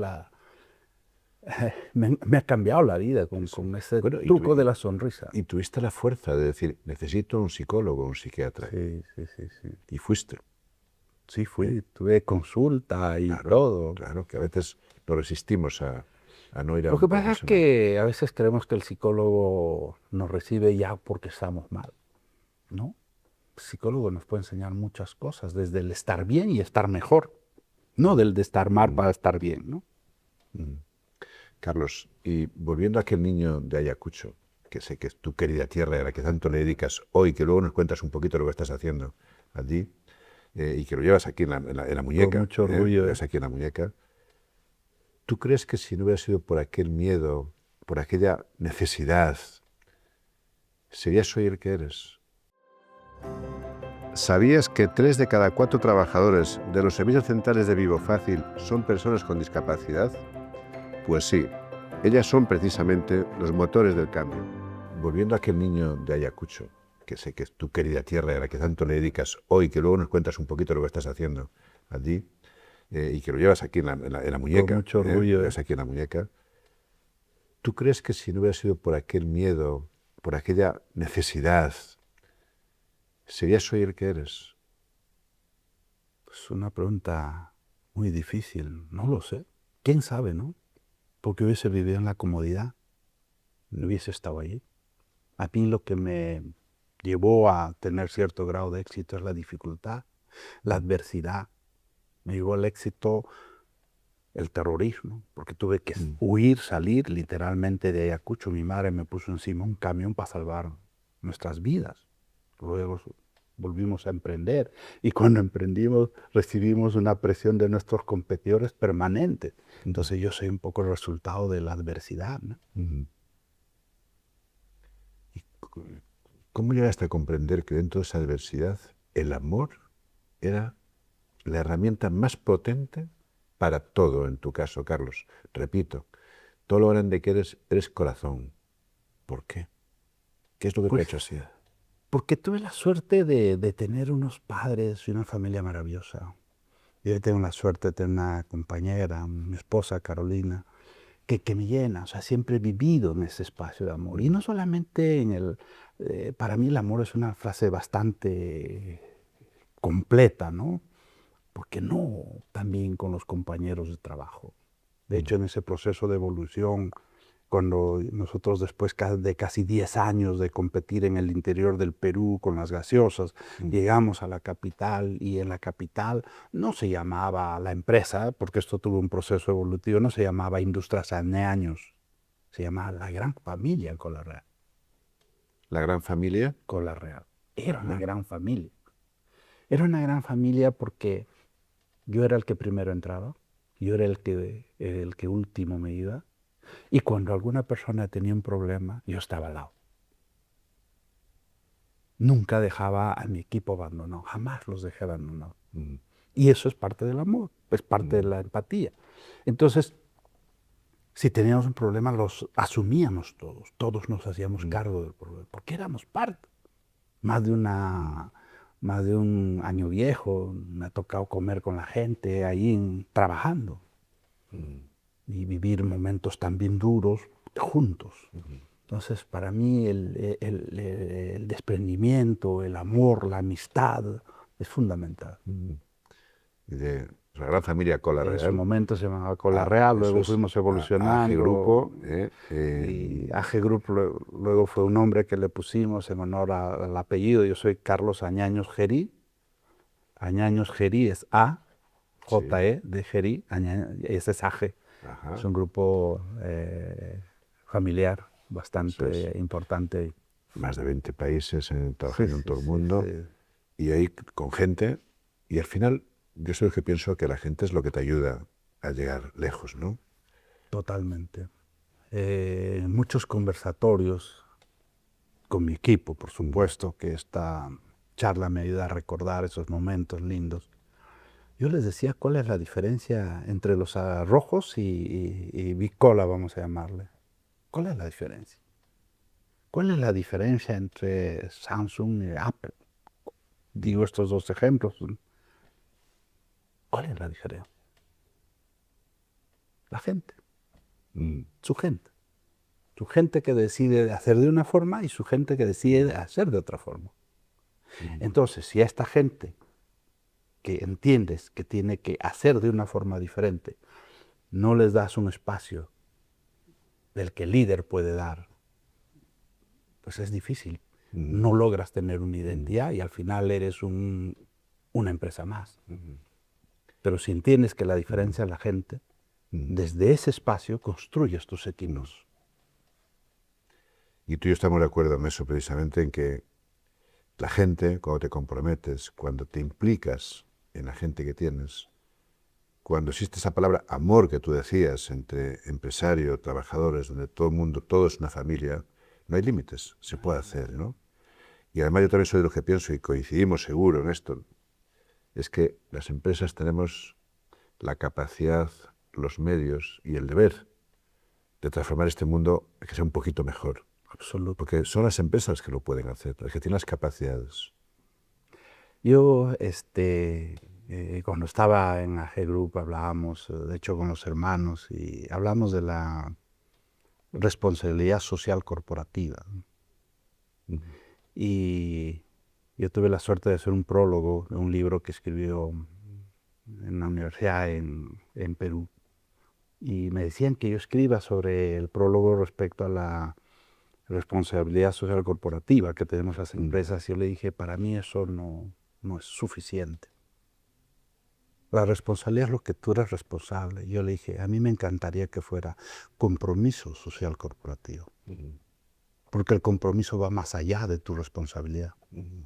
me ha cambiado la vida con ese Bueno, truco de la sonrisa. y tuviste la fuerza de decir, necesito un psicólogo, un psiquiatra. Sí, sí, sí, sí. Y fuiste. Sí, fui, tuve consulta y Claro, todo. claro, que a veces nos resistimos a no ir a Lo un que pasa es profesional. que a veces creemos que el psicólogo nos recibe ya porque estamos mal, ¿no? El psicólogo nos puede enseñar muchas cosas, desde el estar bien y estar mejor, no del de estar mal para estar bien, ¿no? Carlos, y volviendo a aquel niño de Ayacucho, que sé que es tu querida tierra a la que tanto le dedicas hoy, que luego nos cuentas un poquito lo que estás haciendo allí, y que lo llevas aquí en la Con muñeca, mucho lo orgullo. llevas aquí en la muñeca. ¿Tú crees que si no hubiera sido por aquel miedo, por aquella necesidad, serías hoy el que eres? ¿Sabías que 3 de cada 4 trabajadores de los servicios centrales de Vivo Fácil son personas con discapacidad? Pues sí, ellas son precisamente los motores del cambio. Volviendo a aquel niño de Ayacucho, que sé que es tu querida tierra a la que tanto le dedicas hoy, que luego nos cuentas un poquito lo que estás haciendo allí, y que lo llevas aquí en la Con muñeca, mucho lo orgullo. llevas aquí en la muñeca. ¿Tú crees que si no hubiera sido por aquel miedo, por aquella necesidad, serías hoy el que eres? Es una pregunta muy difícil, no lo sé. ¿Quién sabe, no? Porque hubiese vivido en la comodidad, no hubiese estado allí. A mí lo que me llevó a tener cierto grado de éxito es la dificultad, la adversidad. Me llevó al éxito el terrorismo, porque tuve que huir, salir literalmente de Ayacucho. Mi madre me puso encima un camión para salvar nuestras vidas. Luego volvimos a emprender y cuando emprendimos recibimos una presión de nuestros competidores permanente. Entonces yo soy un poco el resultado de la adversidad, ¿no? ¿Y cómo llegaste a comprender que dentro de esa adversidad el amor era la herramienta más potente para todo en tu caso, Carlos? Repito, todo lo grande que eres corazón. ¿Por qué? ¿Qué es lo que te ha Pues hecho así? porque tuve la suerte de tener unos padres y una familia maravillosa. Yo tengo la suerte de tener una compañera, mi esposa Carolina, que me llena. O sea, siempre he vivido en ese espacio de amor. Y no solamente para mí el amor es una frase bastante completa, ¿no? Porque no también con los compañeros de trabajo. De hecho, en ese proceso de evolución, cuando nosotros después de casi 10 años de competir en el interior del Perú con las gaseosas, llegamos a la capital y en la capital no se llamaba la empresa, porque esto tuvo un proceso evolutivo, no se llamaba Industria Saneaños, se llamaba La Gran Familia Cola Real. La gran familia. Cola Real. Era una gran familia. Era una gran familia porque yo era el que primero entraba, yo era el que último me iba, y cuando alguna persona tenía un problema, yo estaba al lado. Nunca dejaba a mi equipo abandonado, jamás los dejé abandonados. Y eso es parte del amor, es parte de la empatía. Entonces, si teníamos un problema, los asumíamos todos nos hacíamos cargo del problema, porque éramos parte. Más de un año viejo, me ha tocado comer con la gente ahí trabajando y vivir momentos también duros juntos. Entonces, para mí el desprendimiento, el amor, la amistad es fundamental. La gran familia Cola En su Real. momento se llamaba Cola Real, Eso luego es fuimos AG evolucionando. Grupo. Y AG Group luego fue un nombre que le pusimos en honor al apellido. Yo soy Carlos Añaños Gerí. Añaños Gerí es A, Sí, J-E de Gerí, ese es AG. Es ajá, un grupo familiar eso es. bastante importante. Más de 20 países Sí, trabajando en sí, todo el sí, mundo. sí. Y ahí con gente. Y al final, yo soy el que pienso que la gente es lo que te ayuda a llegar lejos, ¿no? Totalmente. Muchos conversatorios con mi equipo, por Mm, supuesto, que esta charla me ayuda a recordar esos momentos lindos. Yo les decía cuál es la diferencia entre los rojos y bicola, vamos a llamarle. ¿Cuál es la diferencia? ¿Cuál es la diferencia entre Samsung y Apple? Digo estos dos ejemplos. ¿Cuál es la diferencia? La gente, mm, su gente. Su gente que decide hacer de una forma y su gente que decide hacer de otra forma. mm, Entonces, si a esta gente que entiendes que tiene que hacer de una forma diferente, no les das un espacio del que el líder puede dar, pues es difícil. mm, No logras tener una mm, identidad y al final eres una empresa más. mm, Pero si entiendes que la mm, diferencia es la gente, mm, desde ese espacio construyes tus mm. equipos. Y tú y yo estamos de acuerdo en eso precisamente, en que la gente, cuando te comprometes, cuando te implicas en la gente que tienes, cuando existe esa palabra amor que tú decías entre empresario, trabajadores, donde todo el mundo, todo es una familia, no hay límites, se puede hacer, ¿no? Y además yo también soy de los que pienso, y coincidimos seguro en esto, es que las empresas tenemos la capacidad, los medios y el deber de transformar este mundo a que sea un poquito mejor. Absoluto. Porque son las empresas que lo pueden hacer, las que tienen las capacidades. Yo, cuando estaba en AG Group, hablábamos, de hecho, con los hermanos, y hablamos de la responsabilidad social corporativa. Ujú. Y yo tuve la suerte de hacer un prólogo de un libro que escribió en la universidad en Perú. Y me decían que yo escriba sobre el prólogo respecto a la responsabilidad social corporativa que tenemos las Mm, empresas. Y yo le dije, para mí eso no es suficiente. La responsabilidad es lo que tú eres responsable. Yo le dije, a mí me encantaría que fuera compromiso social corporativo, mm, porque el compromiso va más allá de tu responsabilidad. mm.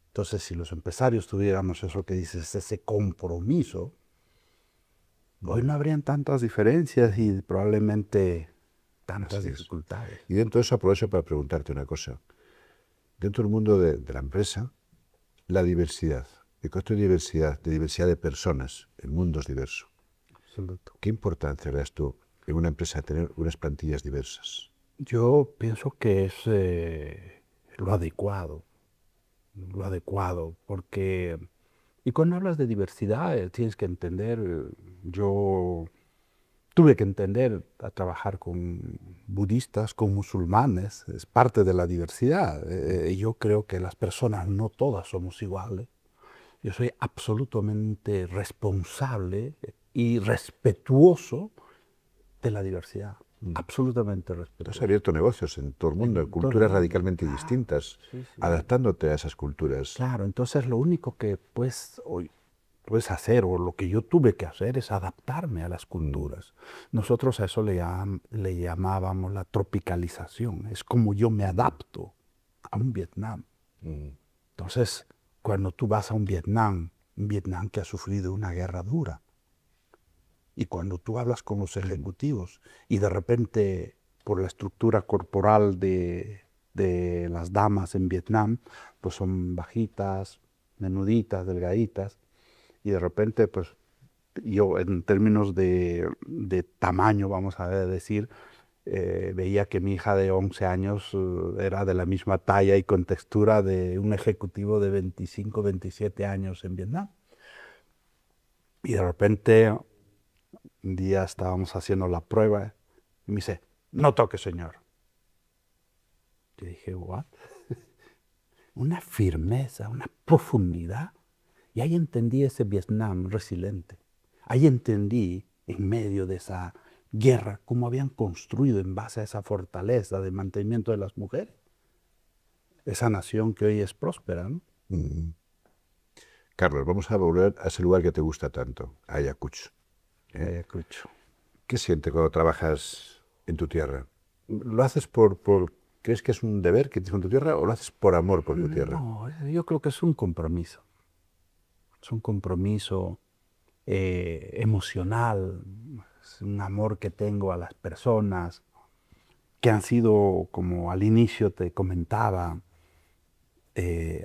Entonces, si los empresarios tuviéramos eso que dices, ese compromiso, hoy no habrían tantas diferencias y probablemente tantas Así es. dificultades. Y dentro de eso aprovecho para preguntarte una cosa. Dentro del mundo de la empresa, la diversidad, el concepto de diversidad de personas, el mundo es diverso. Absoluto. ¿Qué importancia le das tú en una empresa tener unas plantillas diversas? Yo pienso que es lo adecuado, porque, y cuando hablas de diversidad, tienes que entender, yo tuve que entender a trabajar con budistas, con musulmanes, es parte de la diversidad. Yo creo que las personas no todas somos iguales. Yo soy absolutamente responsable y respetuoso de la diversidad. Mm. Absolutamente Tú has respetuoso. abierto negocios en todo el mundo, en En todo el culturas mundo. radicalmente Claro, distintas, sí, sí. adaptándote a esas culturas. Claro, entonces lo único que puedes hacer, o lo que yo tuve que hacer, es adaptarme a las Mm, culturas. Nosotros a eso le llamábamos la tropicalización. Es como yo me adapto a un Vietnam. mm, Entonces, cuando tú vas a un Vietnam que ha sufrido una guerra dura, y cuando tú hablas con los mm, ejecutivos y de repente por la estructura corporal de las damas en Vietnam, pues son bajitas, menuditas, delgaditas, y de repente pues yo en términos de tamaño, vamos a decir, veía que mi hija de 11 años era de la misma talla y con textura de un ejecutivo de 25, 27 años en Vietnam. Y de repente un día estábamos haciendo la prueba y me dice, no toque, señor. Yo dije, ¿what? Una firmeza, una profundidad. Y ahí entendí ese Vietnam resiliente. Ahí entendí, en medio de esa guerra, cómo habían construido en base a esa fortaleza de mantenimiento de las mujeres, esa nación que hoy es próspera, ¿no? Mm. Carlos, vamos a volver a ese lugar que te gusta tanto, Ayacucho. Ayacucho. ¿Qué sientes cuando trabajas en tu tierra? ¿Lo haces crees que es un deber que tienes con tu tierra o lo haces por amor por tu tierra? No, yo creo que es un compromiso. Es un compromiso emocional, es un amor que tengo a las personas que han sido, como al inicio te comentaba,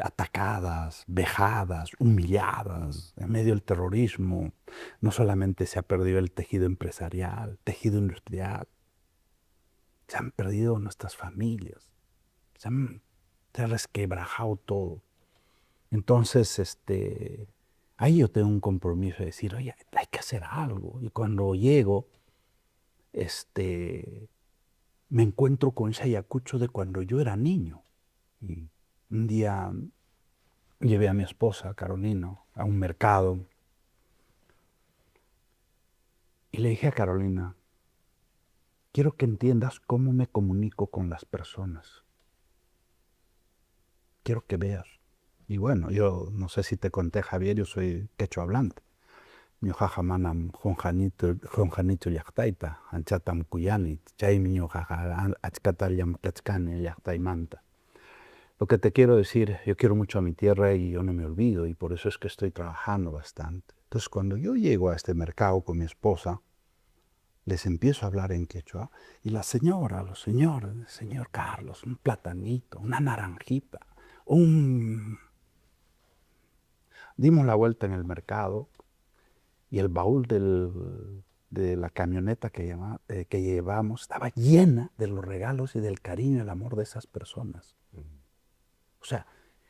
atacadas, vejadas, humilladas en medio del terrorismo. No solamente se ha perdido el tejido empresarial, tejido industrial, se han perdido nuestras familias, se ha resquebrajado todo. Entonces, ahí yo tengo un compromiso de decir, oye, hay que hacer algo. Y cuando llego, me encuentro con ese Ayacucho de cuando yo era niño. Y un día llevé a mi esposa, Carolina, a un mercado y le dije a Carolina, quiero que entiendas cómo me comunico con las personas. Quiero que veas. Y bueno, yo no sé si te conté, Javier, yo soy quechua hablante. Ñuqaqa manam Juanjanito llaqtayta, anchatam kuyani, chaymi ñuqaqa achkata llamkachkani llaqtaymanta. Lo que te quiero decir, yo quiero mucho a mi tierra y yo no me olvido, y por eso es que estoy trabajando bastante. Entonces, cuando yo llego a este mercado con mi esposa, les empiezo a hablar en quechua, y la señora, los señores, señor Carlos, un platanito, una naranjita, Dimos la vuelta en el mercado, y el baúl de la camioneta que llevamos estaba llena de los regalos y del cariño y el amor de esas personas. O sea,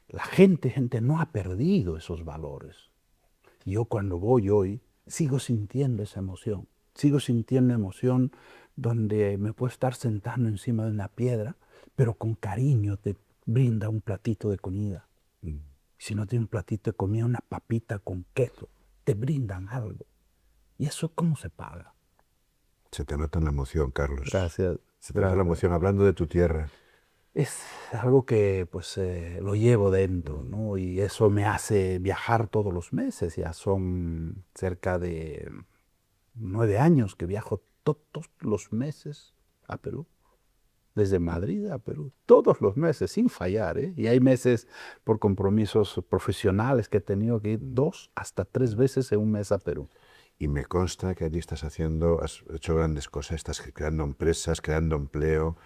la gente no ha perdido esos valores. Yo cuando voy hoy sigo sintiendo esa emoción. Sigo sintiendo emoción donde me puedo estar sentando encima de una piedra, pero con cariño te brinda un platito de comida. Si no tiene un platito de comida, una papita con queso, te brindan algo. ¿Y eso cómo se paga? Se te nota la emoción, Carlos. Gracias. Se te nota la emoción hablando de tu tierra. Es algo que pues lo llevo dentro, ¿no? Y eso me hace viajar todos los meses. Ya son cerca de 9 años que viajo todos los meses a Perú. Desde Madrid a Perú, todos los meses, sin fallar, ¿eh? Y hay meses por compromisos profesionales que he tenido que ir 2 hasta 3 veces en un mes a Perú. Y me consta que allí has hecho grandes cosas, estás creando empresas, creando empleo,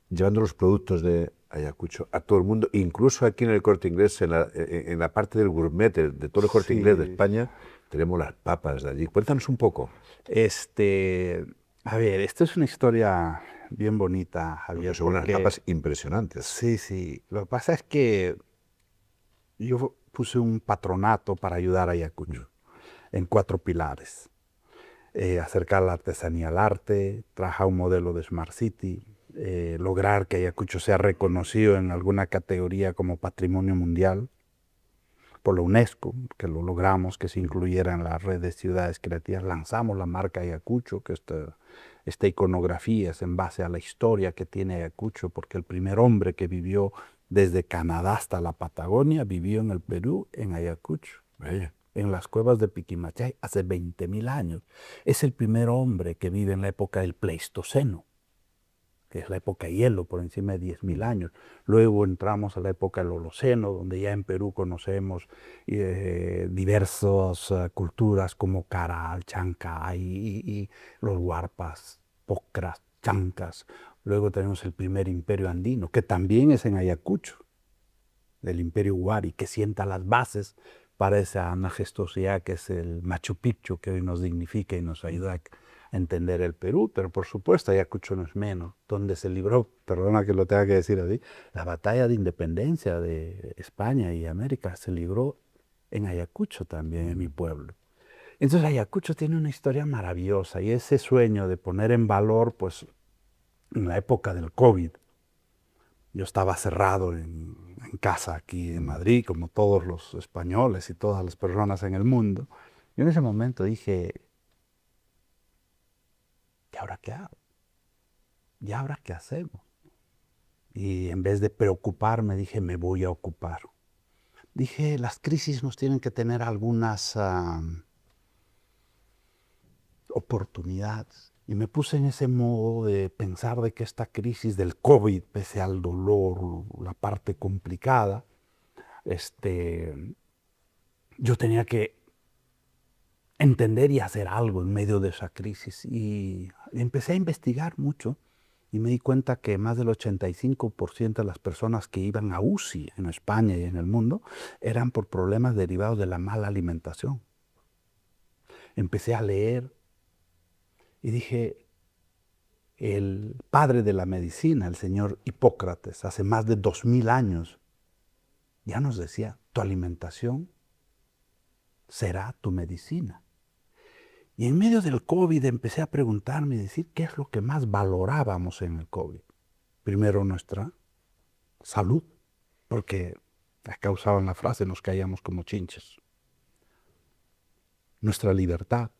llevando los productos de Ayacucho a todo el mundo, incluso aquí en el Corte Inglés, en la parte del gourmet, de todo el Corte Inglés de España, tenemos las papas de allí. Cuéntanos un poco. A ver, esto es una historia bien bonita, Javier. Porque son unas papas impresionantes. Sí, sí. Lo que pasa es que yo puse un patronato para ayudar a Ayacucho en 4 pilares. Acercar la artesanía al arte, trabajar un modelo de Smart City, lograr que Ayacucho sea reconocido en alguna categoría como Patrimonio Mundial por la UNESCO, que lo logramos, que se incluyera en la red de ciudades creativas. Lanzamos la marca Ayacucho, que esta iconografía es en base a la historia que tiene Ayacucho, porque el primer hombre que vivió desde Canadá hasta la Patagonia vivió en el Perú, en Ayacucho. Vaya. En las cuevas de Piquimachay hace 20.000 años. Es el primer hombre que vive en la época del Pleistoceno, que es la época de hielo, por encima de 10.000 años. Luego entramos a la época del Holoceno, donde ya en Perú conocemos diversas culturas como Caral, Chancay y los Huarpas, Pocras, Chancas. Luego tenemos el primer imperio andino, que también es en Ayacucho, del imperio Huari, que sienta las bases para esa majestuosidad que es el Machu Picchu, que hoy nos dignifica y nos ayuda a entender el Perú, pero por supuesto Ayacucho no es menos, donde se libró, perdona que lo tenga que decir así, la batalla de independencia de España y América se libró en Ayacucho también, en mi pueblo. Entonces Ayacucho tiene una historia maravillosa y ese sueño de poner en valor, pues en la época del COVID, yo estaba cerrado en casa aquí en Madrid, como todos los españoles y todas las personas en el mundo. Yo en ese momento dije, ¿y ahora qué hago? ¿Y ahora qué hacemos? Y en vez de preocuparme, dije, me voy a ocupar. Dije, las crisis nos tienen que tener algunas oportunidades. Y me puse en ese modo de pensar de que esta crisis del COVID, pese al dolor, la parte complicada, yo tenía que entender y hacer algo en medio de esa crisis. Y empecé a investigar mucho y me di cuenta que más del 85% de las personas que iban a UCI en España y en el mundo eran por problemas derivados de la mala alimentación. Empecé a leer y dije, el padre de la medicina, el señor Hipócrates, hace más de 2000 años, ya nos decía, tu alimentación será tu medicina. Y en medio del COVID empecé a preguntarme y decir qué es lo que más valorábamos en el COVID. Primero nuestra salud, porque acá usaban la frase, nos caíamos como chinches. Nuestra libertad.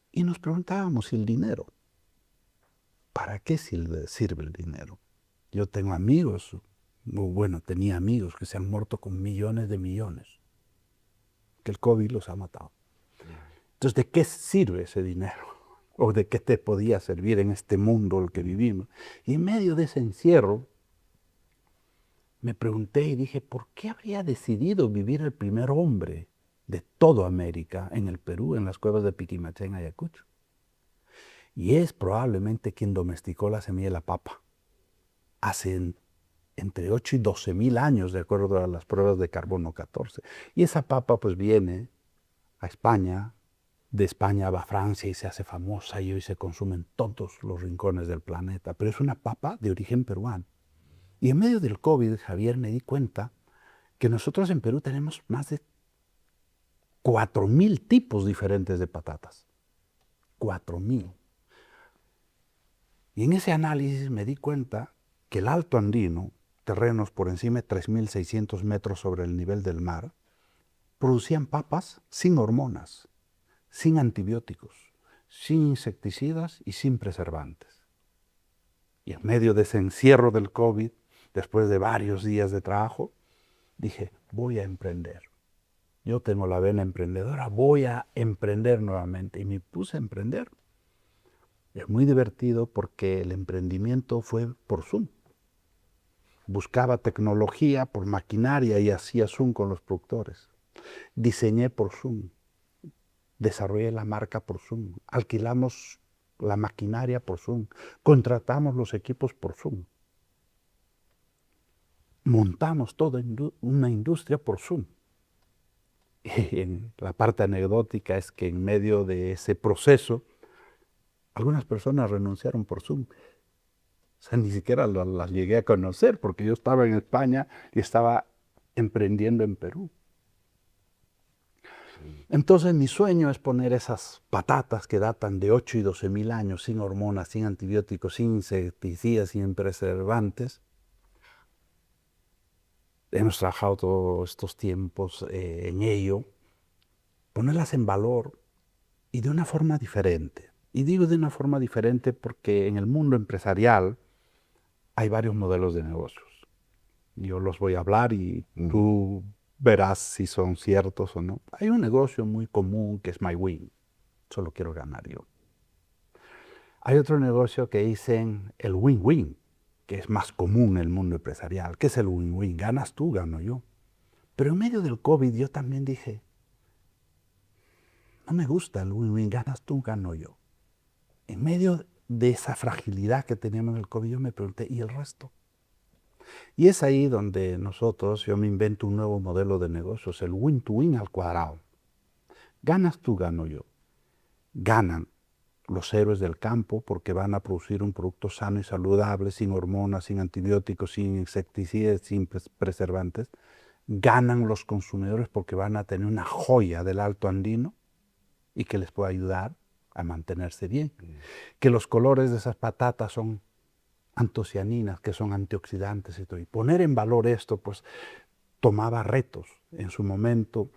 Y nos preguntábamos si el dinero, ¿para qué sirve el dinero? Yo tengo amigos, bueno, tenía amigos que se han muerto con millones de millones, que el COVID los ha matado. Entonces, ¿de qué sirve ese dinero? ¿O de qué te podía servir en este mundo en el que vivimos? Y en medio de ese encierro, me pregunté y dije, ¿por qué habría decidido vivir el primer hombre de toda América en el Perú, en las cuevas de Piquimachén, Ayacucho? Y es probablemente quien domesticó la semilla de la papa. Hace entre 8 y 12 mil años, de acuerdo a las pruebas de carbono 14. Y esa papa pues viene a España, de España va a Francia y se hace famosa y hoy se consume en todos los rincones del planeta. Pero es una papa de origen peruano. Y en medio del COVID, Javier, me di cuenta que nosotros en Perú tenemos más de 4000 tipos diferentes de patatas. 4000. Y en ese análisis me di cuenta que el Alto Andino, terrenos por encima de 3600 metros sobre el nivel del mar, producían papas sin hormonas, sin antibióticos, sin insecticidas y sin preservantes. Y en medio de ese encierro del COVID, después de varios días de trabajo, dije, voy a emprender. Yo tengo la vena emprendedora, voy a emprender nuevamente. Y me puse a emprender. Es muy divertido porque el emprendimiento fue por Zoom. Buscaba tecnología por maquinaria y hacía Zoom con los productores. Diseñé por Zoom. Desarrollé la marca por Zoom. Alquilamos la maquinaria por Zoom. Contratamos los equipos por Zoom. Montamos toda una industria por Zoom. Y en la parte anecdótica es que en medio de ese proceso, algunas personas renunciaron por Zoom. O sea, ni siquiera las llegué a conocer porque yo estaba en España y estaba emprendiendo en Perú. Entonces mi sueño es poner esas patatas que datan de 8 y 12 mil años, sin hormonas, sin antibióticos, sin insecticidas, sin preservantes. Hemos trabajado todos estos tiempos en ello, ponerlas en valor y de una forma diferente. Y digo de una forma diferente porque en el mundo empresarial hay varios modelos de negocios. Yo los voy a hablar y tú verás si son ciertos o no. Hay un negocio muy común que es My Win. Solo quiero ganar yo. Hay otro negocio que dicen el win-win, que es más común en el mundo empresarial. ¿Qué es el win-win? Ganas tú, gano yo. Pero en medio del COVID yo también dije, no me gusta el win-win, ganas tú, gano yo. En medio de esa fragilidad que teníamos en el COVID, yo me pregunté, ¿y el resto? Y es ahí donde yo me invento un nuevo modelo de negocios, el win-to-win al cuadrado. Ganas tú, gano yo. Ganan los héroes del campo porque van a producir un producto sano y saludable, sin hormonas, sin antibióticos, sin insecticidas, sin preservantes. Ganan los consumidores porque van a tener una joya del Alto Andino y que les puede ayudar a mantenerse bien. Que los colores de esas patatas son antocianinas, que son antioxidantes y todo. Y poner en valor esto, pues, tomaba retos. En su momento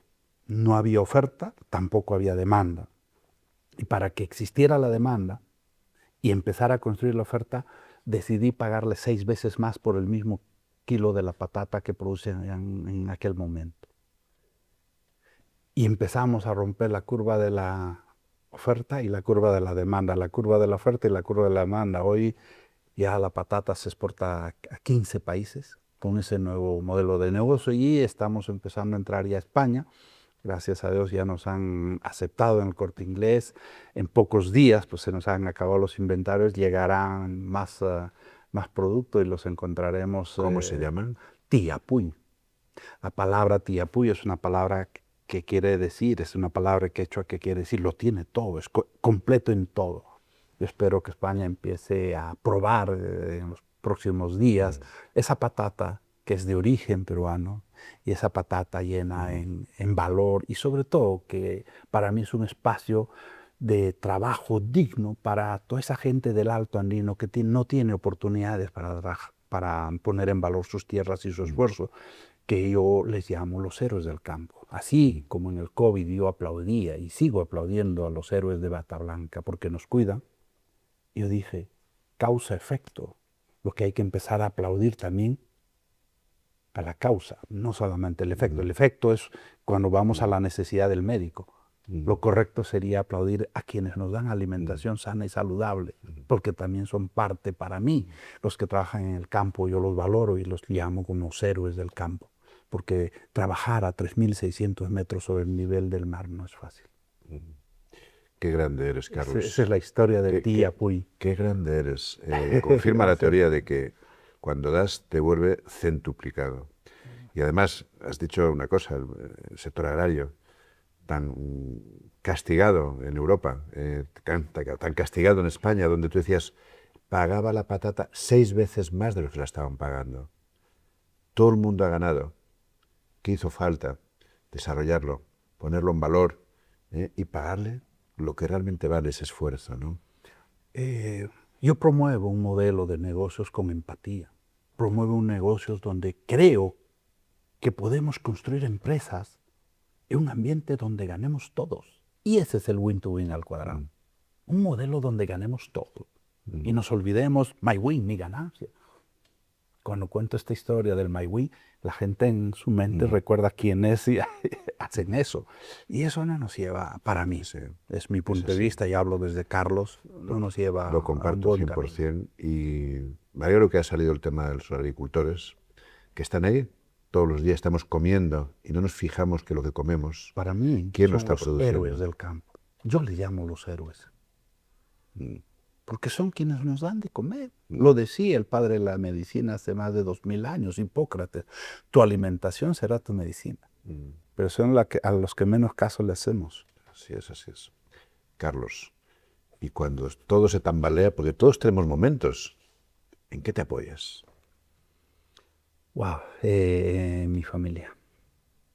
no había oferta, tampoco había demanda. Y para que existiera la demanda y empezar a construir la oferta, decidí pagarle 6 veces más por el mismo kilo de la patata que producen en aquel momento. Y empezamos a romper la curva de la oferta y la curva de la demanda, la curva de la oferta y la curva de la demanda. Hoy ya la patata se exporta a 15 países con ese nuevo modelo de negocio y estamos empezando a entrar ya a España. Gracias a Dios ya nos han aceptado en el Corte Inglés. En pocos días pues se nos han acabado los inventarios, llegarán más productos y los encontraremos. ¿Cómo se llaman? Tiapuy. La palabra tiapuy es una palabra que quiere decir, es una palabra quechua que quiere decir, lo tiene todo, es completo en todo. Yo espero que España empiece a probar en los próximos días esa patata que es de origen peruano y esa patata llena en valor y sobre todo que para mí es un espacio de trabajo digno para toda esa gente del Alto Andino que no tiene oportunidades para poner en valor sus tierras y su esfuerzo, que yo les llamo los héroes del campo. Así como en el COVID yo aplaudía y sigo aplaudiendo a los héroes de bata blanca porque nos cuidan, yo dije, causa-efecto, lo que hay que empezar a aplaudir también a la causa, no solamente el efecto. El efecto es cuando vamos a la necesidad del médico. Lo correcto sería aplaudir a quienes nos dan alimentación sana y saludable, porque también son parte para mí. Los que trabajan en el campo yo los valoro y los llamo como los héroes del campo, porque trabajar a 3.600 metros sobre el nivel del mar no es fácil. Qué grande eres, Carlos. Esa es la historia de Tiapuy. Qué grande eres. Confirma la teoría de que cuando das te vuelve centuplicado. Y además, has dicho una cosa, el sector agrario, tan castigado en Europa, tan castigado en España, donde tú decías, pagaba la patata 6 veces más de lo que la estaban pagando. Todo el mundo ha ganado. ¿Qué hizo falta? Desarrollarlo, ponerlo en valor y pagarle lo que realmente vale ese esfuerzo, ¿no? Yo promuevo un modelo de negocios con empatía. Promuevo un negocio donde creo que podemos construir empresas en un ambiente donde ganemos todos. Y ese es el win-to-win al cuadrado. Un modelo donde ganemos todos. Y nos olvidemos, my win, mi ganancia. Cuando cuento esta historia del my win, la gente en su mente recuerda quién es y hacen eso. Y eso no nos lleva, para mí, es mi punto de vista y hablo desde Carlos, no nos lleva Lo comparto a un buen 100% y me alegro que ha salido el tema de los agricultores, que están ahí. Todos los días estamos comiendo y no nos fijamos que lo que comemos, para mí, ¿quién son lo está los produciendo? héroes del campo. Yo les llamo los héroes. Porque son quienes nos dan de comer. Lo decía el padre de la medicina hace más de 2000 años, Hipócrates. Tu alimentación será tu medicina. Pero son a los que menos caso le hacemos. Así es, así es. Carlos, y cuando todo se tambalea, porque todos tenemos momentos, ¿en qué te apoyas? Wow, mi familia.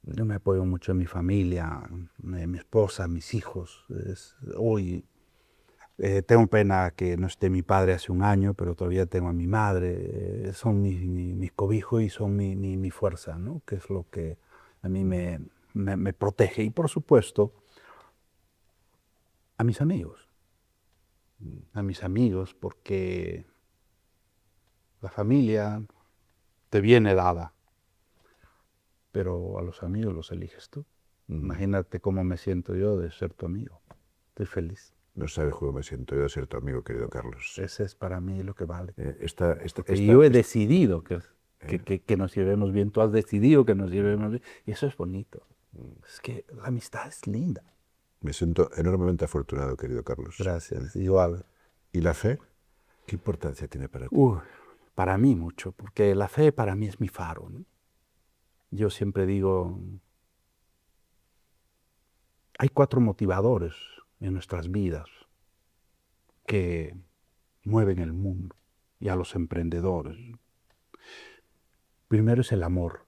Yo me apoyo mucho en mi familia, mi esposa, mis hijos. Hoy tengo pena que no esté mi padre hace un año, pero todavía tengo a mi madre. Son mis cobijos y son mi fuerza, ¿no? Que es lo que a mí me protege. Y por supuesto, a mis amigos. A mis amigos, porque la familia te viene dada, pero a los amigos los eliges tú. Imagínate cómo me siento yo de ser tu amigo. Estoy feliz. No sabes cómo me siento yo de ser tu amigo, querido Carlos. Ese es para mí lo que vale. Yo he decidido que nos llevemos bien. Tú has decidido que nos llevemos bien. Y eso es bonito. Es que la amistad es linda. Me siento enormemente afortunado, querido Carlos. Gracias. Igual. ¿Y la fe? ¿Qué importancia tiene para ti? Para mí mucho, porque la fe para mí es mi faro, ¿no? Yo siempre digo, hay 4 motivadores en nuestras vidas que mueven el mundo y a los emprendedores. Primero es el amor.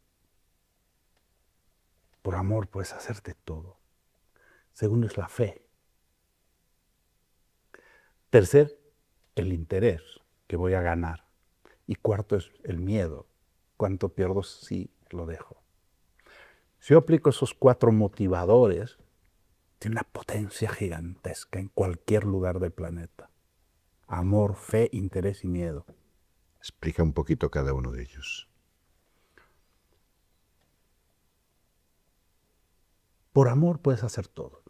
Por amor puedes hacerte todo. Segundo es la fe. Tercer, el interés que voy a ganar. Y cuarto es el miedo. ¿Cuánto pierdo si lo dejo? Si yo aplico esos 4 motivadores, tiene una potencia gigantesca en cualquier lugar del planeta. Amor, fe, interés y miedo. Explica un poquito cada uno de ellos. Por amor puedes hacer todo.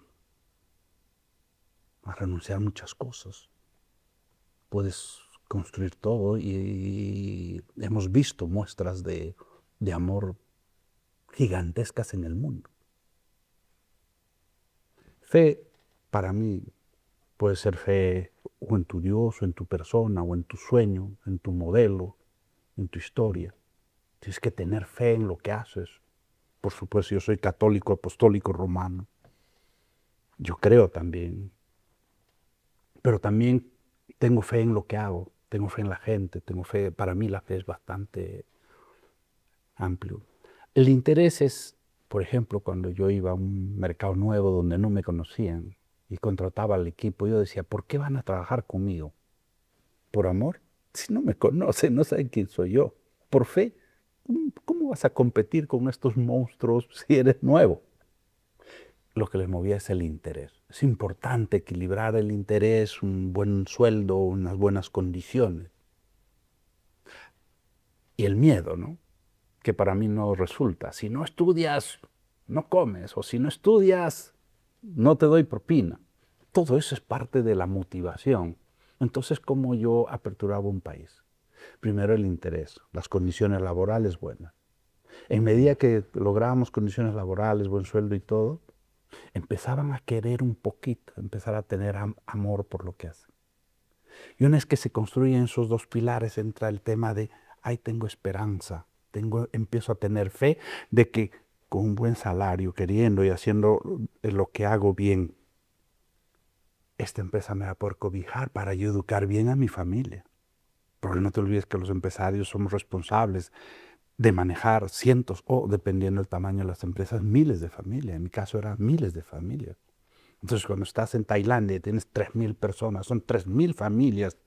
A renunciar a muchas cosas. Puedes construir todo y hemos visto muestras de amor gigantescas en el mundo. Fe, para mí, puede ser fe o en tu Dios, o en tu persona, o en tu sueño, en tu modelo, en tu historia. Tienes que tener fe en lo que haces. Por supuesto, yo soy católico, apostólico, romano. Yo creo también. Pero también tengo fe en lo que hago, tengo fe en la gente, tengo fe. Para mí la fe es bastante amplio. El interés es, por ejemplo, cuando yo iba a un mercado nuevo donde no me conocían y contrataba al equipo, yo decía, ¿por qué van a trabajar conmigo? ¿Por amor? Si no me conocen, no saben quién soy yo. ¿Por fe? ¿Cómo vas a competir con estos monstruos si eres nuevo? Lo que les movía es el interés. Es importante equilibrar el interés, un buen sueldo, unas buenas condiciones. Y el miedo, ¿no? Que para mí no resulta. Si no estudias, no comes. O si no estudias, no te doy propina. Todo eso es parte de la motivación. Entonces, ¿cómo yo aperturaba un país? Primero el interés, las condiciones laborales buenas. En medida que lográbamos condiciones laborales, buen sueldo y todo, empezaban a querer un poquito, empezar a tener amor por lo que hacen. Y una vez que se construyen esos dos pilares, entra el tema de, ay, tengo esperanza, empiezo a tener fe de que con un buen salario, queriendo y haciendo lo que hago bien, esta empresa me va a poder cobijar para yo educar bien a mi familia. Porque no te olvides que los empresarios somos responsables de manejar cientos o, dependiendo del tamaño de las empresas, miles de familias. En mi caso eran miles de familias. Entonces, cuando estás en Tailandia y tienes 3.000 personas, son 3.000 familias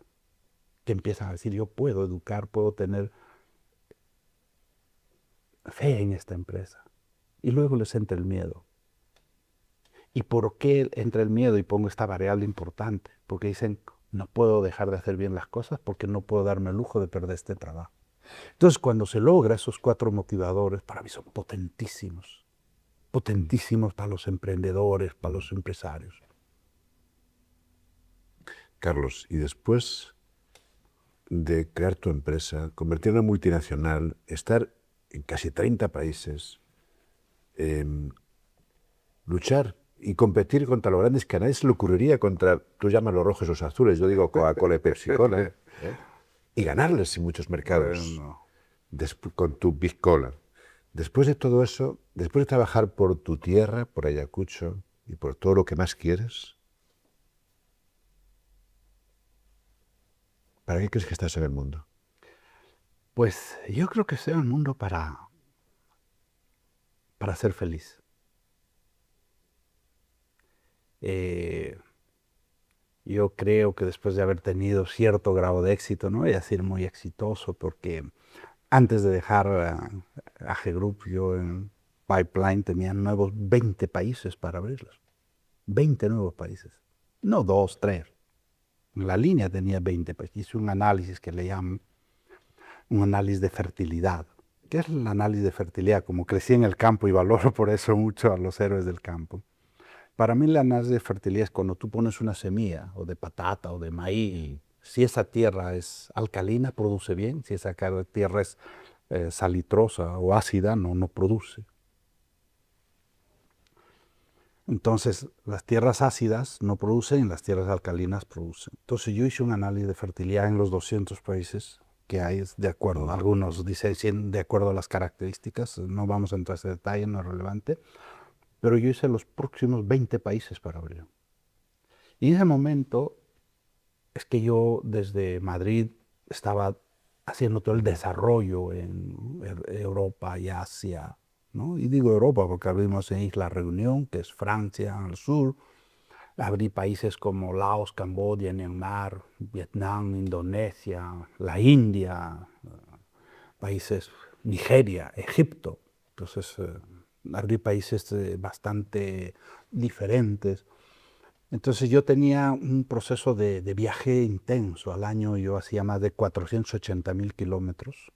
que empiezan a decir, yo puedo educar, puedo tener fe en esta empresa. Y luego les entra el miedo. ¿Y por qué entra el miedo? Y pongo esta variable importante. Porque dicen, no puedo dejar de hacer bien las cosas porque no puedo darme el lujo de perder este trabajo. Entonces, cuando se logra esos 4 motivadores, para mí son potentísimos. Potentísimos para los emprendedores, para los empresarios. Carlos, y después de crear tu empresa, convertirla en multinacional, estar en casi 30 países, luchar y competir contra los grandes que a nadie se le ocurriría contra, tú llamas los rojos o los azules, yo digo Coca-Cola y Pepsi-Cola, y ganarles en muchos mercados Bueno, con tu Big Cola. Después de todo eso, después de trabajar por tu tierra, por Ayacucho y por todo lo que más quieres, ¿para qué crees que estás en el mundo? pues yo creo que estoy en el mundo para ser feliz. Yo creo que después de haber tenido cierto grado de éxito, no voy a decir muy exitoso, porque antes de dejar AG Group, yo en Pipeline tenía nuevos 20 países para abrirlos. 20 nuevos países. No 2, 3. En la línea tenía 20 países. Hice un análisis que le llaman un análisis de fertilidad. ¿Qué es el análisis de fertilidad? Como crecí en el campo y valoro por eso mucho a los héroes del campo. Para mí el análisis de fertilidad es cuando tú pones una semilla, o de patata, o de maíz. Si esa tierra es alcalina, produce bien. Si esa tierra es salitrosa o ácida, no produce. Entonces, las tierras ácidas no producen, las tierras alcalinas producen. Entonces, yo hice un análisis de fertilidad en los 200 países que hay, de acuerdo, algunos dicen de acuerdo a las características, no vamos a entrar a ese detalle, no es relevante, pero yo hice los próximos 20 países para abrir. Y en ese momento es que yo desde Madrid estaba haciendo todo el desarrollo en Europa y Asia, ¿no? Y digo Europa porque abrimos en Isla Reunión, que es Francia al sur. Abrí países como Laos, Camboya, Myanmar, Vietnam, Indonesia, la India, países, Nigeria, Egipto. Entonces, abrir países bastante diferentes. Entonces yo tenía un proceso de viaje intenso. Al año yo hacía más de 480.000 kilómetros.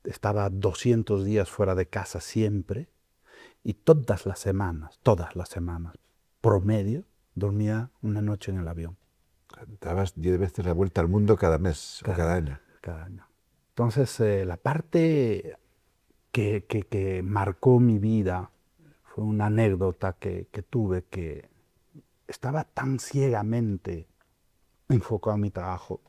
Estaba 200 días fuera de casa siempre. Y todas las semanas, promedio, dormía una noche en el avión. Dabas 10 veces la vuelta al mundo cada mes o cada año. Cada año. Entonces, la parte que marcó mi vida fue una anécdota que tuve, que estaba tan ciegamente enfocado en mi trabajo,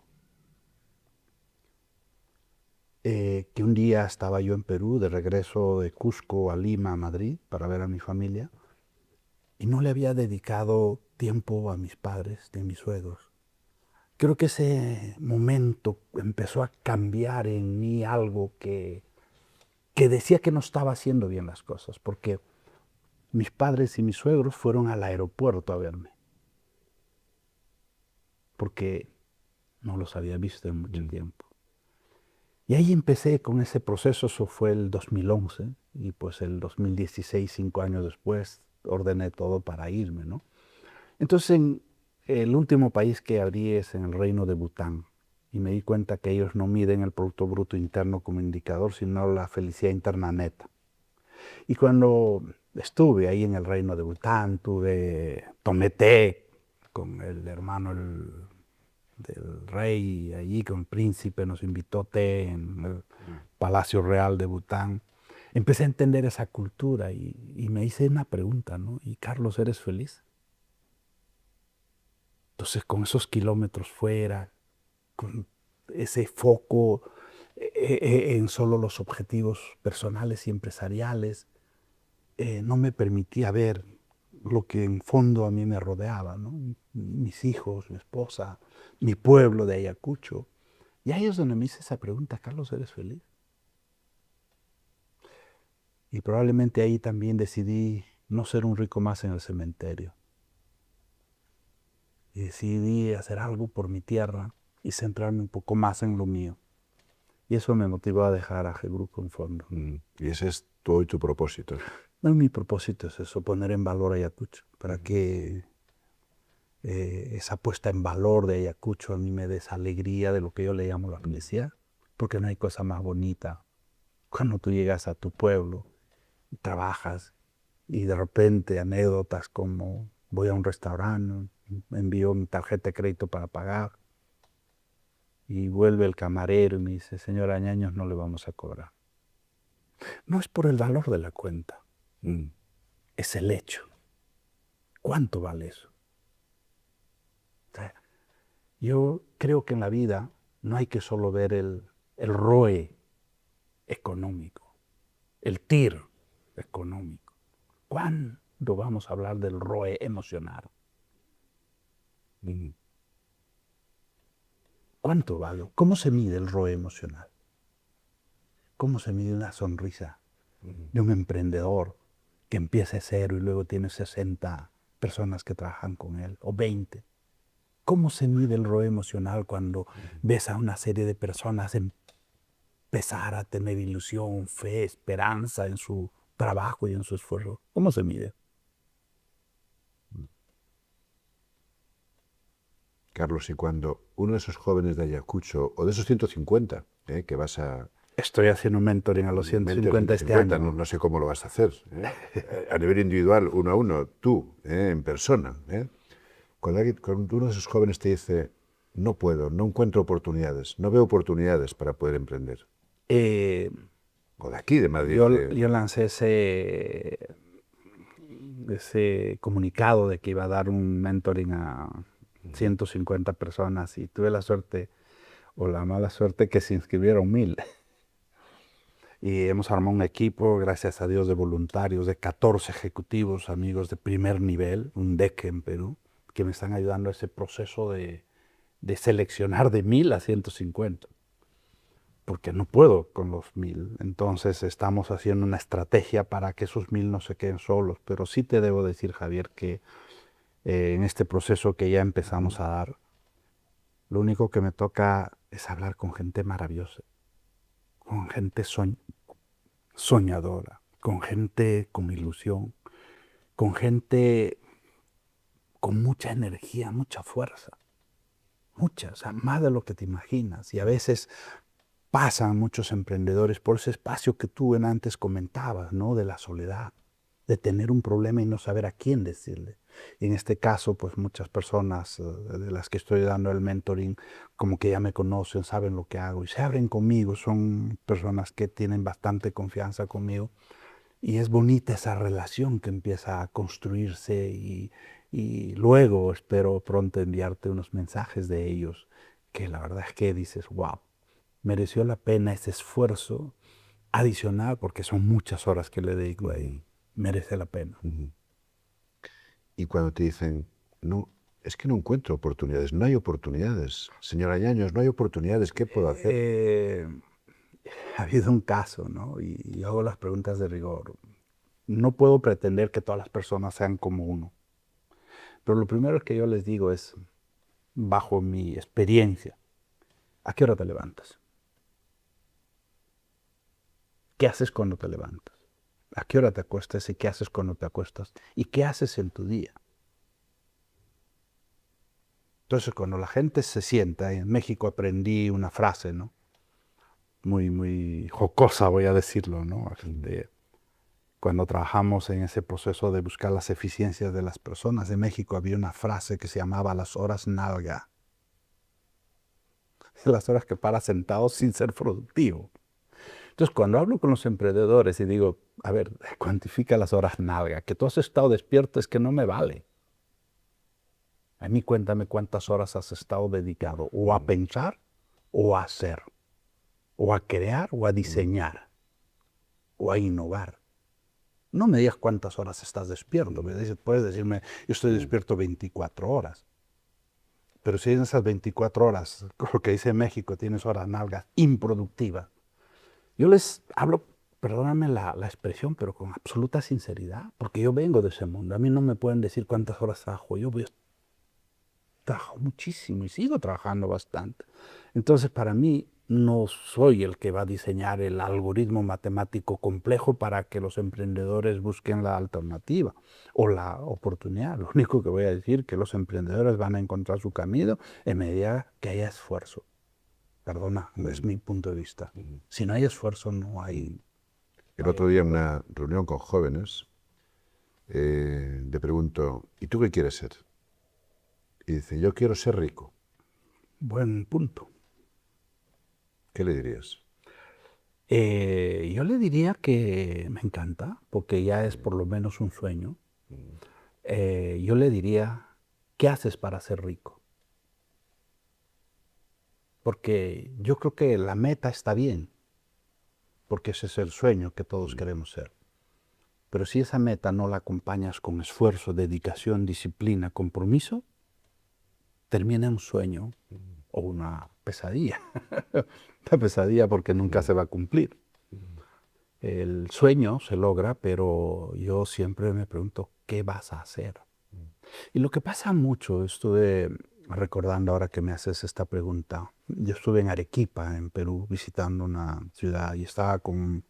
que un día estaba yo en Perú, de regreso de Cusco a Lima, a Madrid, para ver a mi familia, y no le había dedicado tiempo a mis padres ni a mis suegros. Creo que ese momento empezó a cambiar en mí algo que decía que no estaba haciendo bien las cosas, porque mis padres y mis suegros fueron al aeropuerto a verme, porque no los había visto en mucho tiempo. Y ahí empecé con ese proceso. Eso fue el 2011, y pues el 2016, 5 años después, ordené todo para irme, ¿no? Entonces, el último país que abrí es en el reino de Bután, y me di cuenta que ellos no miden el Producto Bruto Interno como indicador, sino la felicidad interna neta. Y cuando estuve ahí en el reino de Bután, tomé té con el hermano del rey, allí con el príncipe, nos invitó té en el Palacio Real de Bután. Empecé a entender esa cultura y me hice una pregunta, ¿no? ¿Y Carlos, eres feliz? Entonces, con esos kilómetros fuera, con ese foco en solo los objetivos personales y empresariales, no me permitía ver lo que en fondo a mí me rodeaba, ¿no? Mis hijos, mi esposa, mi pueblo de Ayacucho. Y ahí es donde me hice esa pregunta: Carlos, ¿eres feliz? Y probablemente ahí también decidí no ser un rico más en el cementerio. Y decidí hacer algo por mi tierra y centrarme un poco más en lo mío. Y eso me motivó a dejar a Grupo en fondo. Y ese es hoy tu propósito. No, mi propósito es eso, poner en valor Ayacucho, para que esa puesta en valor de Ayacucho a mí me dé esa alegría de lo que yo le llamo la felicidad, porque no hay cosa más bonita cuando tú llegas a tu pueblo, trabajas y de repente anécdotas como: voy a un restaurante, envío mi tarjeta de crédito para pagar y vuelve el camarero y me dice: señor Añaños, no le vamos a cobrar. No es por el valor de la cuenta, es el hecho. ¿Cuánto vale eso? O sea, yo creo que en la vida no hay que solo ver el ROE económico, el TIR económico. ¿Cuándo vamos a hablar del ROE emocional? ¿Cuánto vale? ¿Cómo se mide el ROE emocional? ¿Cómo se mide una sonrisa de un emprendedor que empieza de cero y luego tiene 60 personas que trabajan con él, o 20? ¿Cómo se mide el ROE emocional cuando ves a una serie de personas empezar a tener ilusión, fe, esperanza en su trabajo y en su esfuerzo? ¿Cómo se mide? Carlos, y cuando uno de esos jóvenes de Ayacucho, o de esos 150, que vas a... Estoy haciendo mentoring a los 150 este año. No sé cómo lo vas a hacer. A nivel individual, uno a uno, tú, en persona. Cuando uno de esos jóvenes te dice: no puedo, no encuentro oportunidades, no veo oportunidades para poder emprender. O de aquí, de Madrid. Yo lancé ese comunicado de que iba a dar un mentoring a 150 personas, y tuve la suerte o la mala suerte que se inscribieron 1000. Y hemos armado un equipo, gracias a Dios, de voluntarios, de 14 ejecutivos, amigos de primer nivel, un DEC en Perú, que me están ayudando a ese proceso de seleccionar de 1000 a 150. Porque no puedo con los 1000. Entonces estamos haciendo una estrategia para que esos 1000 no se queden solos. Pero sí te debo decir, Javier, que en este proceso que ya empezamos a dar, lo único que me toca es hablar con gente maravillosa, con gente soñadora, con gente con ilusión, con gente con mucha energía, mucha fuerza, mucha, o sea, más de lo que te imaginas. Y a veces pasan muchos emprendedores por ese espacio que tú antes comentabas, ¿no? De la soledad, de tener un problema y no saber a quién decirle. Y en este caso, pues muchas personas de las que estoy dando el mentoring, como que ya me conocen, saben lo que hago y se abren conmigo, son personas que tienen bastante confianza conmigo. Y es bonita esa relación que empieza a construirse y luego espero pronto enviarte unos mensajes de ellos que la verdad es que dices, wow, mereció la pena ese esfuerzo adicional porque son muchas horas que le dedico ahí. Merece la pena. Y cuando te dicen, no, es que no encuentro oportunidades, no hay oportunidades. Señora Ñaños, no hay oportunidades, ¿qué puedo hacer? Ha habido un caso, ¿no? Y hago las preguntas de rigor. No puedo pretender que todas las personas sean como uno. Pero lo primero que yo les digo es, bajo mi experiencia, ¿a qué hora te levantas? ¿Qué haces cuando te levantas? ¿A qué hora te acuestas y qué haces cuando te acuestas? ¿Y qué haces en tu día? Entonces, cuando la gente se sienta, en México aprendí una frase, ¿no? Muy jocosa, voy a decirlo, ¿no? Cuando trabajamos en ese proceso de buscar las eficiencias de las personas, en México había una frase que se llamaba las horas nalga. Las horas que paras sentado sin ser productivo. Entonces, cuando hablo con los emprendedores y digo, a ver, cuantifica las horas nalga, que tú has estado despierto es que no me vale. A mí cuéntame cuántas horas has estado dedicado o a pensar o a hacer, o a crear o a diseñar, o a innovar. No me digas cuántas horas estás despierto. Puedes decirme, yo estoy despierto 24 horas. Pero si en esas 24 horas, lo que dice México, tienes horas nalgas improductivas, yo les hablo, perdóname la expresión, pero con absoluta sinceridad, porque yo vengo de ese mundo. A mí no me pueden decir cuántas horas trabajo. Yo trabajo muchísimo y sigo trabajando bastante. Entonces, para mí, no soy el que va a diseñar el algoritmo matemático complejo para que los emprendedores busquen la alternativa o la oportunidad. Lo único que voy a decir es que los emprendedores van a encontrar su camino en medida que haya esfuerzo. Perdona, es mi punto de vista. Si no hay esfuerzo, no hay... El otro día en una reunión con jóvenes, le pregunto, ¿y tú qué quieres ser? Y dice, yo quiero ser rico. Buen punto. ¿Qué le dirías? Yo le diría que me encanta, porque ya es por lo menos un sueño. Yo le diría, ¿qué haces para ser rico? Porque yo creo que la meta está bien, porque ese es el sueño que todos queremos ser. Pero si esa meta no la acompañas con esfuerzo, dedicación, disciplina, compromiso, termina en un sueño o una pesadilla. Una pesadilla porque nunca se va a cumplir. El sueño se logra, pero yo siempre me pregunto, ¿qué vas a hacer? Y lo que pasa mucho, estuve recordando ahora que me haces esta pregunta, yo estuve en Arequipa, en Perú, visitando una ciudad y estaba con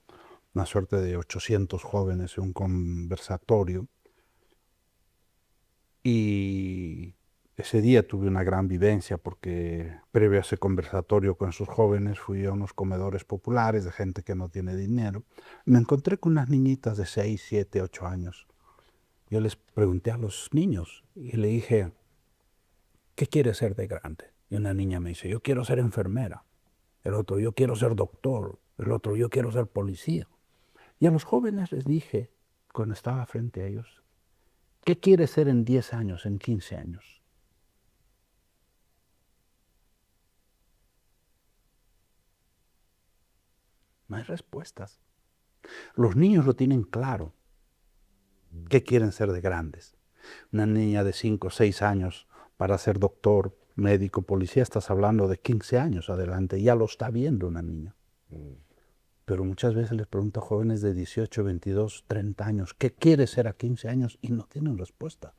una suerte de 800 jóvenes en un conversatorio y ese día tuve una gran vivencia porque previo a ese conversatorio con esos jóvenes fui a unos comedores populares de gente que no tiene dinero. Me encontré con unas niñitas de 6, 7, 8 años. Yo les pregunté a los niños y le dije, ¿qué quieres ser de grande? Y una niña me dice, yo quiero ser enfermera. El otro, yo quiero ser doctor. El otro, yo quiero ser policía. Y a los jóvenes les dije, cuando estaba frente a ellos, ¿qué quieres ser en 10 años, en 15 años? No hay respuestas. Los niños lo tienen claro. ¿Qué quieren ser de grandes? Una niña de 5 o 6 años para ser doctor, médico, policía, estás hablando de 15 años adelante. Ya lo está viendo una niña. Pero muchas veces les pregunto a jóvenes de 18, 22, 30 años, ¿qué quieres ser a 15 años? Y no tienen respuesta.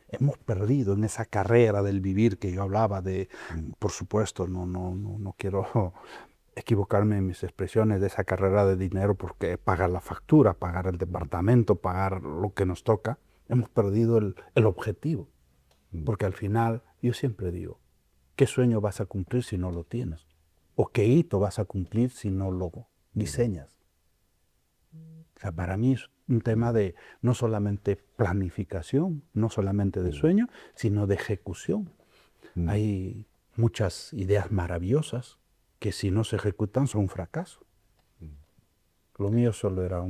Hemos perdido en esa carrera del vivir que yo hablaba de, por supuesto, no quiero equivocarme en mis expresiones de esa carrera de dinero, porque pagar la factura, pagar el departamento, pagar lo que nos toca, hemos perdido el objetivo. Porque al final, yo siempre digo, ¿qué sueño vas a cumplir si no lo tienes? ¿O qué hito vas a cumplir si no lo diseñas? O sea, para mí es un tema de no solamente planificación, no solamente de sueño, sino de ejecución. Hay muchas ideas maravillosas que si no se ejecutan son un fracaso. Lo mío solo era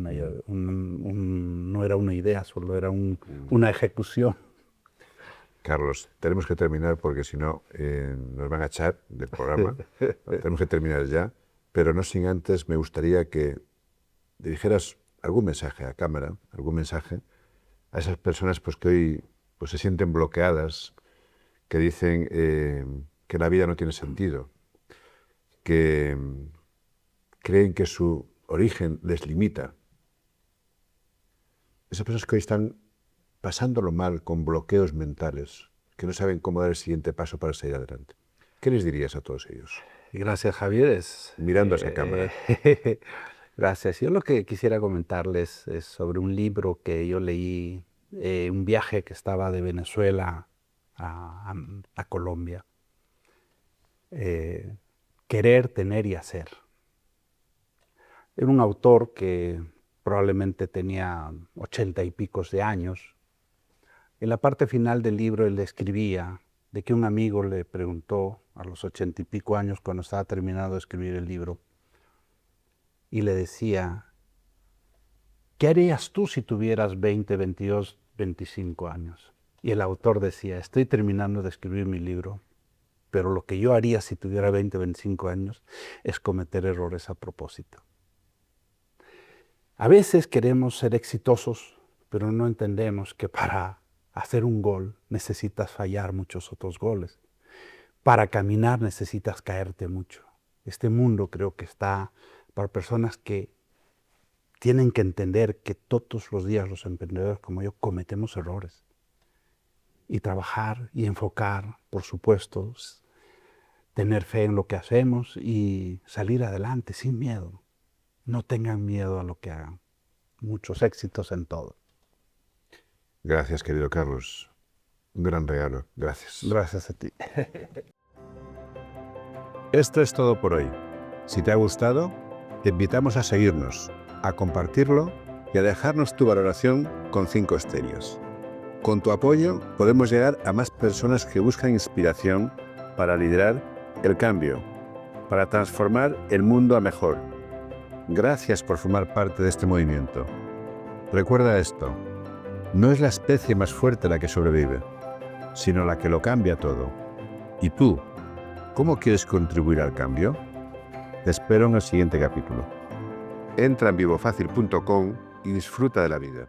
no era una idea, solo era una ejecución. Carlos, tenemos que terminar porque si no nos van a echar del programa. Tenemos que terminar ya, pero no sin antes me gustaría que dijeras algún mensaje a cámara, algún mensaje a esas personas pues, que hoy pues, se sienten bloqueadas, que dicen que la vida no tiene sentido, que creen que su origen les limita. Esas personas que hoy están pasándolo mal con bloqueos mentales, que no saben cómo dar el siguiente paso para seguir adelante. ¿Qué les dirías a todos ellos? Gracias, Javier. Mirando hacia cámara. Gracias. Yo lo que quisiera comentarles es sobre un libro que yo leí, un viaje que estaba de Venezuela a Colombia. Querer, tener y hacer. Era un autor que probablemente tenía 80 y pico de años. En la parte final del libro él escribía de que un amigo le preguntó a los 80 y pico años cuando estaba terminando de escribir el libro y le decía, ¿qué harías tú si tuvieras 20, 22, 25 años? Y el autor decía, estoy terminando de escribir mi libro, pero lo que yo haría si tuviera 20, 25 años es cometer errores a propósito. A veces queremos ser exitosos, pero no entendemos que para hacer un gol necesitas fallar muchos otros goles. Para caminar necesitas caerte mucho. Este mundo creo que está para personas que tienen que entender que todos los días los emprendedores como yo cometemos errores. Y trabajar y enfocar, por supuesto, tener fe en lo que hacemos y salir adelante sin miedo. No tengan miedo a lo que hagan. Muchos éxitos en todo. Gracias, querido Carlos. Un gran regalo. Gracias. Gracias a ti. Esto es todo por hoy. Si te ha gustado, te invitamos a seguirnos, a compartirlo y a dejarnos tu valoración con 5 estrellas. Con tu apoyo podemos llegar a más personas que buscan inspiración para liderar el cambio, para transformar el mundo a mejor. Gracias por formar parte de este movimiento. Recuerda esto, no es la especie más fuerte la que sobrevive, sino la que lo cambia todo. ¿Y tú, cómo quieres contribuir al cambio? Te espero en el siguiente capítulo. Entra en vivofacil.com y disfruta de la vida.